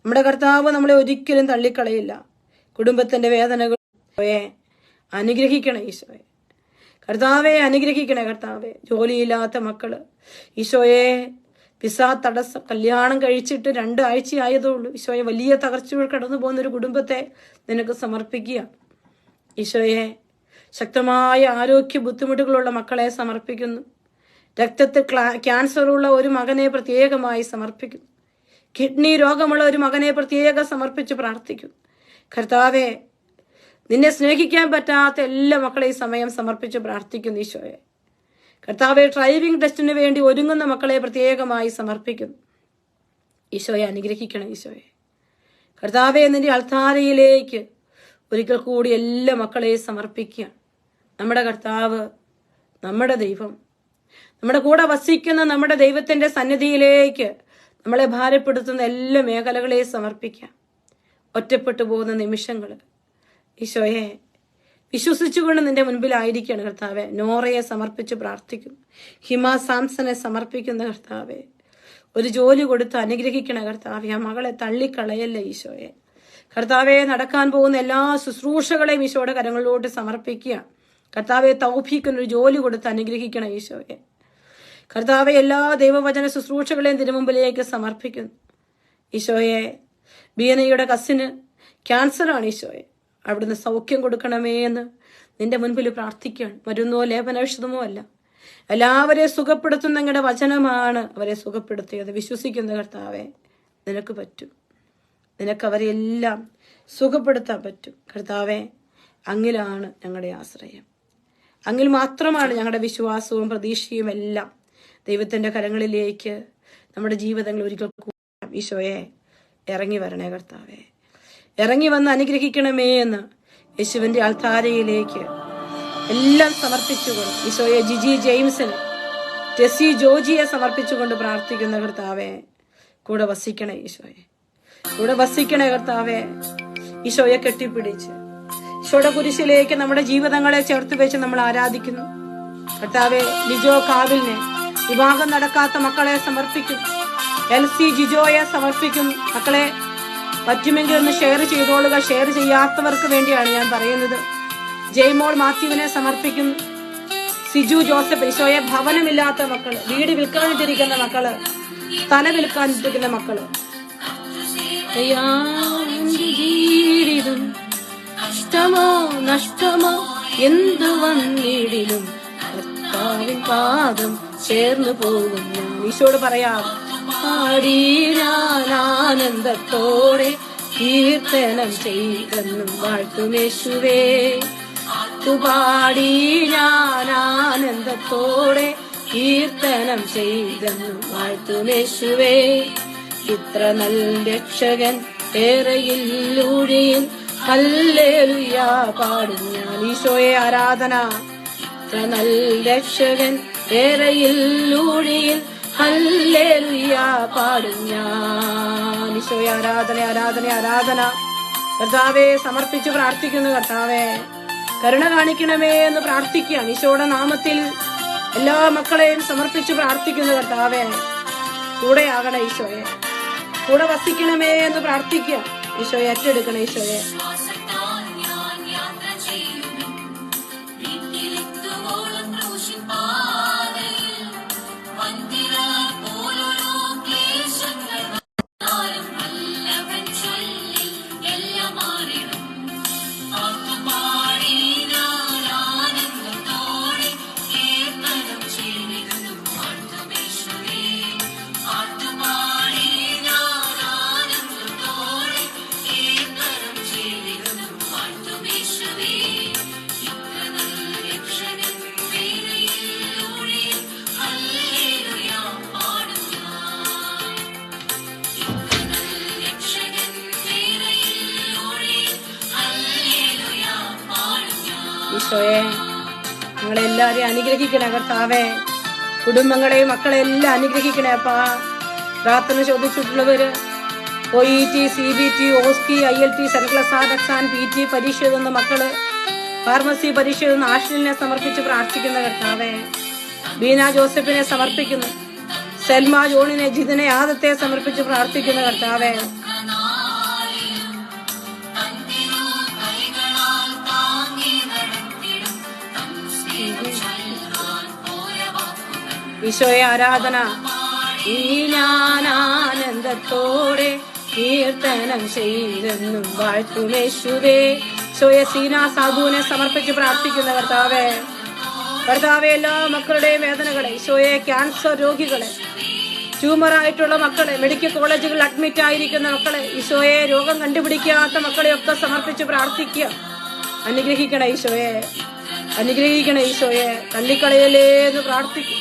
നമ്മുടെ കർത്താവ് നമ്മളെ ഒരിക്കലും തള്ളിക്കളയില്ല. കുടുംബത്തിന്റെ വേദനകൾ അനുഗ്രഹിക്കണേ ഈശോയെ. കർത്താവെ അനുഗ്രഹിക്കണേ കർത്താവെ. ജോലിയില്ലാത്ത മക്കള് ഈശോയെ, വിസ തടസ്സം, കല്യാണം കഴിച്ചിട്ട് 2 ആഴ്ചയായതുള്ളൂ ഈശോയെ, വലിയ തകർച്ചകൾ കടന്നു പോകുന്നൊരു കുടുംബത്തെ നിനക്ക് സമർപ്പിക്കുക ഈശോയെ. ശക്തമായ ആരോഗ്യ ബുദ്ധിമുട്ടുകളുള്ള മക്കളെ സമർപ്പിക്കുന്നു. രക്തത്തിൽ ക്യാൻസറുള്ള ഒരു മകനെ പ്രത്യേകമായി സമർപ്പിക്കുന്നു. കിഡ്നി രോഗമുള്ള ഒരു മകനെ പ്രത്യേകം സമർപ്പിച്ച് പ്രാർത്ഥിക്കുന്നു. കർത്താവെ, നിന്നെ സ്നേഹിക്കാൻ പറ്റാത്ത എല്ലാ മക്കളെയും സമയം സമർപ്പിച്ച് പ്രാർത്ഥിക്കുന്നു ഈശോയെ. കർത്താവെ, ഡ്രൈവിംഗ് ടെസ്റ്റിന് വേണ്ടി ഒരുങ്ങുന്ന മക്കളെ പ്രത്യേകമായി സമർപ്പിക്കുന്നു ഈശോയെ. അനുഗ്രഹിക്കണം ഈശോയെ. കർത്താവെ, നിന്റെ അൾത്താരയിലേക്ക് ഒരിക്കൽ കൂടി എല്ലാ മക്കളെയും സമർപ്പിക്കുക. നമ്മുടെ കർത്താവ്, നമ്മുടെ ദൈവം, നമ്മുടെ കൂടെ വസിക്കുന്ന നമ്മുടെ ദൈവത്തിന്റെ സന്നിധിയിലേക്ക് നമ്മളെ ഭാരപ്പെടുത്തുന്ന എല്ലാ മേഖലകളെയും സമർപ്പിക്കാം. ഒറ്റപ്പെട്ടു പോകുന്ന നിമിഷങ്ങൾ ഈശോയെ വിശ്വസിച്ചുകൊണ്ട് നിന്റെ മുൻപിലായിരിക്കുകയാണ് കർത്താവെ. നോറയെ സമർപ്പിച്ച് പ്രാർത്ഥിക്കുന്നു. ഹിമ സാംസനെ സമർപ്പിക്കുന്ന കർത്താവെ, ഒരു ജോലി കൊടുത്ത് അനുഗ്രഹിക്കണ കർത്താവെ. ആ മകളെ തള്ളിക്കളയല്ല ഈശോയെ. കർത്താവെ, നടക്കാൻ പോകുന്ന എല്ലാ ശുശ്രൂഷകളെയും ഈശോയുടെ കരങ്ങളിലോട്ട് സമർപ്പിക്കുക. കർത്താവെ, തൗഫീഖിനൊരു ജോലി കൊടുത്ത് അനുഗ്രഹിക്കണം ഈശോയെ. കർത്താവെ, എല്ലാ ദൈവവചന ശുശ്രൂഷകളെയും തിരുമുമ്പിലേക്ക് സമർപ്പിക്കുന്നു ഈശോയെ. ബിയനയുടെ കസിന് ക്യാൻസറാണ് ഈശോയെ, അവിടുന്ന് സൗഖ്യം കൊടുക്കണമേ എന്ന് നിന്റെ മുൻപിൽ പ്രാർത്ഥിക്കുകയാണ്. മരുന്നോ ലേപനൌഷധമോ അല്ല, എല്ലാവരെയും സുഖപ്പെടുത്തുന്ന നിങ്ങളുടെ വചനമാണ് അവരെ സുഖപ്പെടുത്തിയത്. വിശ്വസിക്കുന്ന കർത്താവെ, നിനക്ക് പറ്റും. നിനക്ക് അവരെല്ലാം സുഖപ്പെടുത്താൻ പറ്റും കർത്താവെ. അങ്ങിലാണ് ഞങ്ങളുടെ ആശ്രയം, അങ്ങിൽ മാത്രമാണ് ഞങ്ങളുടെ വിശ്വാസവും പ്രതീക്ഷയും എല്ലാം. ദൈവത്തിന്റെ കരങ്ങളിലേക്ക് നമ്മുടെ ജീവിതങ്ങൾ ഒരിക്കൽ ഈശോയെ ഇറങ്ങി വരണേ കർത്താവെ. ഇറങ്ങി വന്ന് അനുഗ്രഹിക്കണമേ എന്ന് യേശുവിന്റെ ആൾത്താരയിലേക്ക് എല്ലാം സമർപ്പിച്ചുകൊണ്ട് ഈശോയെ ജിജി ജെയിംസിന്, ടെസി ജോജിയെ സമർപ്പിച്ചുകൊണ്ട് പ്രാർത്ഥിക്കുന്ന കർത്താവെ, കൂടെ വസിക്കണേ ഈശോയെ, കൂടെ വസിക്കണേ കർത്താവെ. ഈശോയെ കെട്ടിപ്പിടിച്ച് ഈശോയുടെ കുരിശിലേക്ക് നമ്മുടെ ജീവിതങ്ങളെ ചേർത്ത് വെച്ച് നമ്മൾ ആരാധിക്കുന്നു കർത്താവെ. ലിജോ കാവിലിനെ, വിവാഹം നടക്കാത്ത മക്കളെ സമർപ്പിക്കുന്നു. എൽസി ജിജോയെ സമർപ്പിക്കുന്നു. മക്കളെ പറ്റുമെങ്കിൽ ഒന്ന് ഷെയർ ചെയ്തോളുക. ഷെയർ ചെയ്യാത്തവർക്ക് വേണ്ടിയാണ് ഞാൻ പറയുന്നത്. ജയ്മോൾ മാത്യുവിനെ സമർപ്പിക്കുന്നു. സിജു ജോസഫ്, ഈശോയെ ഭവനമില്ലാത്ത മക്കള്, വീട് വിൽക്കാനിട്ടിരിക്കുന്ന മക്കള്, സ്ഥല വിൽക്കാനിട്ടിരിക്കുന്ന മക്കള്, ജീവിതം കഷ്ടമോ നഷ്ടമോ എന്തു വന്നിടിലും കർത്താവിൻ പാദം ചേർന്നു പോകും ഞാൻ. ഈശോട് പറയാം, പാടി ഞാൻ ആനന്ദത്തോടെ കീർത്തനം ചെയ്തെന്നും വാഴ്ത്തുമേശുവേ. പാടി ഞാൻ ആനന്ദത്തോടെ കീർത്തനം ചെയ്തെന്നും വാഴ്ത്തുമേശുവേ. ഇത്ര നല്ല രക്ഷകൻ ഏറെയില്ലൂഴിയിൽ ഹല്ലേലൂയ പാടും ഞാൻ. ഈശോയെ ആരാധന. ഇത്ര നല്ല രക്ഷകൻ ഏറെയില്ലൂഴിയിൽ ഹല്ലേലൂയ പാടും ഞാൻ. ഈശോയെ ആരാധന, ആരാധന, ആരാധന. കർത്താവെ സമർപ്പിച്ച് പ്രാർത്ഥിക്കുന്നു. കർത്താവെ കരുണ കാണിക്കണമേ എന്ന് പ്രാർത്ഥിക്കുകയാണ്. ഈശോയുടെ നാമത്തിൽ എല്ലാ മക്കളെയും സമർപ്പിച്ച് പ്രാർത്ഥിക്കുന്നു. കർത്താവെ കൂടെ ആകണേ ഈശോയെ, കൂടെ വസിക്കണമേ എന്ന് പ്രാർത്ഥിക്കുക. ഈശോയെ ഏറ്റെടുക്കണേ ഈശോയെ. ഈശോയെ ഞങ്ങളെല്ലാരെയും അനുഗ്രഹിക്കണേ കർത്താവേ. കുടുംബങ്ങളെയും മക്കളെല്ലാം അനുഗ്രഹിക്കണേ അപ്പാ. പ്രാർത്ഥന ചോദിച്ചിട്ടുള്ളവര് OET, CBT, OSCE, ILT, central exam, PT പരീക്ഷ എഴുതുന്ന മക്കള്, ഫാർമസി പരീക്ഷ എഴുതുന്ന ആഷിലിനെ സമർപ്പിച്ച് പ്രാർത്ഥിക്കുന്ന കർത്താവേ. ബീന ജോസഫിനെ സമർപ്പിക്കുന്നു. സെൽമ ജോണിനെ, ജിതിനെ, ആദത്തെ സമർപ്പിച്ച് പ്രാർത്ഥിക്കുന്ന കർത്താവേ. ഈശോയെ ആരാധന. ഈ ഞാൻ ആനന്ദത്തോടെ കീർത്തനം ചെയ്തെന്നും വാഴ്ത്തുമേശുവേ. ഈശോയെ സീന സാബുവിനെ സമർപ്പിച്ച് പ്രാർത്ഥിക്കുന്ന കർത്താവേ. കർത്താവെ എല്ലാ മക്കളുടെയും വേദനകളെ, ഈശോയെ ക്യാൻസർ രോഗികളെ, ട്യൂമറായിട്ടുള്ള മക്കളെ, മെഡിക്കൽ കോളേജുകളിൽ അഡ്മിറ്റ് ആയിരിക്കുന്ന മക്കളെ, ഈശോയെ രോഗം കണ്ടുപിടിക്കാത്ത മക്കളെയൊക്കെ സമർപ്പിച്ച് പ്രാർത്ഥിക്കുക. അനുഗ്രഹിക്കണേ ഈശോയെ, അനുഗ്രഹിക്കണേ ഈശോയെ. തള്ളിക്കളയലേ എന്ന് പ്രാർത്ഥിക്കും.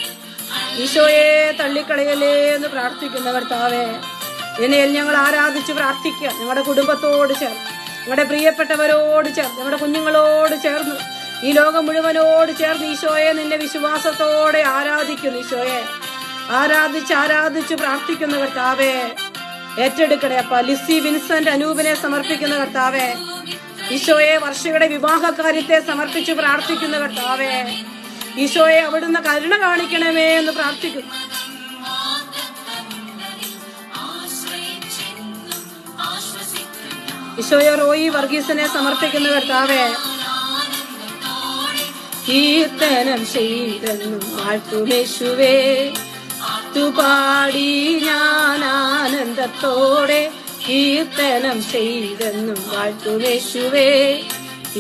ഈശോയെ തള്ളിക്കളയലേ എന്ന് പ്രാർത്ഥിക്കുന്ന കർത്താവേ. ഇതിനെല്ലാം ഞങ്ങൾ ആരാധിച്ച് പ്രാർത്ഥിക്കുക. ഞങ്ങളുടെ കുടുംബത്തോട് ചേർന്ന്, ഞങ്ങളുടെ പ്രിയപ്പെട്ടവരോട് ചേർന്ന്, ഞങ്ങളുടെ കുഞ്ഞുങ്ങളോട് ചേർന്ന്, ഈ ലോകം മുഴുവനോട് ചേർന്ന് ഈശോയെ നിന്നെ വിശ്വാസത്തോടെ ആരാധിക്കുന്നു. ഈശോയെ ആരാധിച്ച് പ്രാർത്ഥിക്കുന്ന കർത്താവേ. ഏറ്റെടുക്കണേ അപ്പ. ലിസി വിൻസെന്റ് അനൂപിനെ സമർപ്പിക്കുന്ന കർത്താവേ. ഈശോയെ വർഷയുടെ വിവാഹകാര്യത്തെ സമർപ്പിച്ച് പ്രാർത്ഥിക്കുന്ന കർത്താവേ. ഈശോയെ അവിടുന്ന് കരുണ കാണിക്കണമേ എന്ന് പ്രാർത്ഥിക്കുന്നു. ഈശോയെ റോയി വർഗീസിനെ സമർപ്പിക്കുന്ന കർത്താവേ. കീർത്തനം ചെയ്തെന്നും വാഴ്ത്തുമേശുവേ. പാടി ഞാൻ ആനന്ദത്തോടെ കീർത്തനം ചെയ്തെന്നും വാഴ്ത്തുമേശുവേ.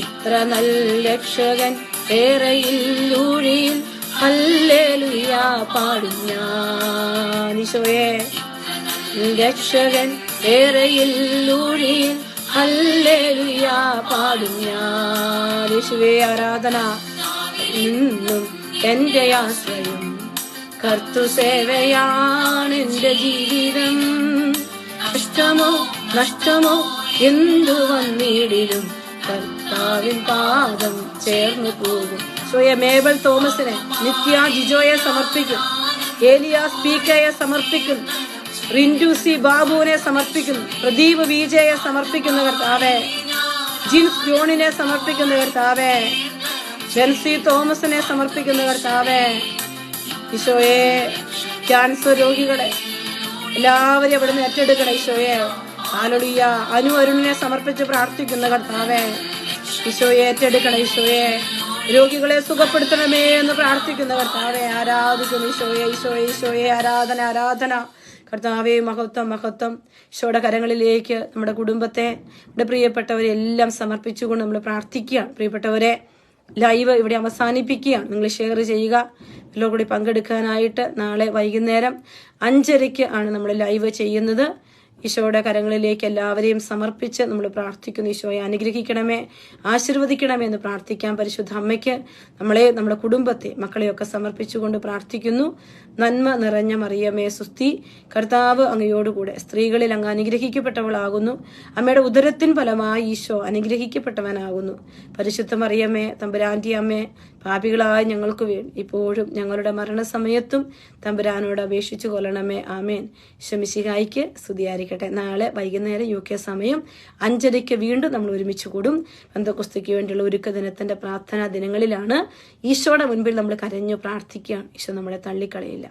ഇത്ര നല്ല രക്ഷകൻ ഏറെയില്ലൂഴിയിൽ ഹല്ലേലൂയ പാടും ഞാൻ. ഈശോയെ രക്ഷകൻ ഏറെയില്ലൂഴിയിൽ ഹല്ലേലൂയ പാടും ഞാൻ. യേശുവേ ആരാധന. ഇന്നും എന്റെ ആശ്രയം കർത്തൃസേവയാണ് എന്റെ ജീവിതം. നഷ്ടമോ എന്തു വന്നിടിലും കർത്താവിൻ പാദം ചേർന്നു പോകും. ഈശോയെ മേബൽ തോമസിനെ, നിത്യ ജിജോയെ സമർപ്പിക്കും, ഏലിയാസ് പി.കെയെ സമർപ്പിക്കും, റിൻഡു സി ബാബുവിനെ സമർപ്പിക്കുന്നു, പ്രദീപ് വിജയെ സമർപ്പിക്കുന്ന കർത്താവേ, ജിൻസ് ജോണിനെ സമർപ്പിക്കുന്ന കർത്താവേ, ബെൻസി തോമസിനെ സമർപ്പിക്കുന്ന കർത്താവേ. ഈശോയെ ക്യാൻസർ രോഗികളെ എല്ലാവരും അവിടുന്ന് ഏറ്റെടുക്കണം ഈശോയെ. ഹല്ലേലൂയ. അരുണിനെ സമർപ്പിച്ച് പ്രാർത്ഥിക്കുന്ന കർത്താവേ, ഈശോയെ ഏറ്റെടുക്കണം ഈശോയെ. രോഗികളെ സുഖപ്പെടുത്തണമേ എന്ന് പ്രാർത്ഥിക്കുന്ന കർത്താവെ ആരാധിക്കുന്നു ഈശോയെ. ഈശോയെ ഈശോയെ ആരാധന ആരാധന. കർത്താവെ മഹത്വം മഹത്വം. ഈശോയുടെ കരങ്ങളിലേക്ക് നമ്മുടെ കുടുംബത്തെ, നമ്മുടെ പ്രിയപ്പെട്ടവരെ എല്ലാം സമർപ്പിച്ചുകൊണ്ട് നമ്മൾ പ്രാർത്ഥിക്കുകയാണ്. പ്രിയപ്പെട്ടവരെ, ലൈവ് ഇവിടെ അവസാനിപ്പിക്കുകയാണ്. നിങ്ങൾ ഷെയർ ചെയ്യുക. എല്ലാം കൂടി പങ്കെടുക്കാനായിട്ട് നാളെ വൈകുന്നേരം 5:30 ആണ് നമ്മൾ ലൈവ് ചെയ്യുന്നത്. ഈശോയുടെ കരങ്ങളിലേക്ക് എല്ലാവരെയും സമർപ്പിച്ച് നമ്മൾ പ്രാർത്ഥിക്കുന്നു. ഈശോയെ അനുഗ്രഹിക്കണമേ, ആശീർവദിക്കണമേ എന്ന് പ്രാർത്ഥിക്കാം. പരിശുദ്ധ അമ്മയ്ക്ക് നമ്മളെ, നമ്മുടെ കുടുംബത്തെ, മക്കളെയൊക്കെ സമർപ്പിച്ചുകൊണ്ട് പ്രാർത്ഥിക്കുന്നു. നന്മ നിറഞ്ഞ മറിയമേ സുസ്തി, കർത്താവ് അങ്ങയോടുകൂടെ സ്ത്രീകളിൽ അങ്ങ് അനുഗ്രഹിക്കപ്പെട്ടവളാകുന്നു. അമ്മയുടെ ഉദരത്തിൻ ഫലമായി ഈശോ അനുഗ്രഹിക്കപ്പെട്ടവനാകുന്നു. പരിശുദ്ധ മറിയമേ തമ്പുരാന്റെ അമ്മേ, പാപികളായ ഞങ്ങൾക്ക് വേണ്ടി ഇപ്പോഴും ഞങ്ങളുടെ മരണസമയത്തും തമ്പുരാനോട് അപേക്ഷിച്ചു കൊള്ളണമേ. ആമേൻ. ഈശോമിശിഹായിക്ക് സ്തുതിയായിരിക്കട്ടെ. നാളെ വൈകുന്നേരം UK സമയം 5:30 വീണ്ടും നമ്മൾ ഒരുമിച്ച് കൂടും. പെന്തക്കോസ്തിക്ക് വേണ്ടിയുള്ള ഒരുക്ക ദിനത്തിന്റെ പ്രാർത്ഥനാ ദിനങ്ങളിലാണ്. ഈശോയുടെ മുൻപിൽ നമ്മൾ കരഞ്ഞു പ്രാർത്ഥിക്കുകയാണ്. ഈശോ നമ്മളെ തള്ളിക്കളയില്ല.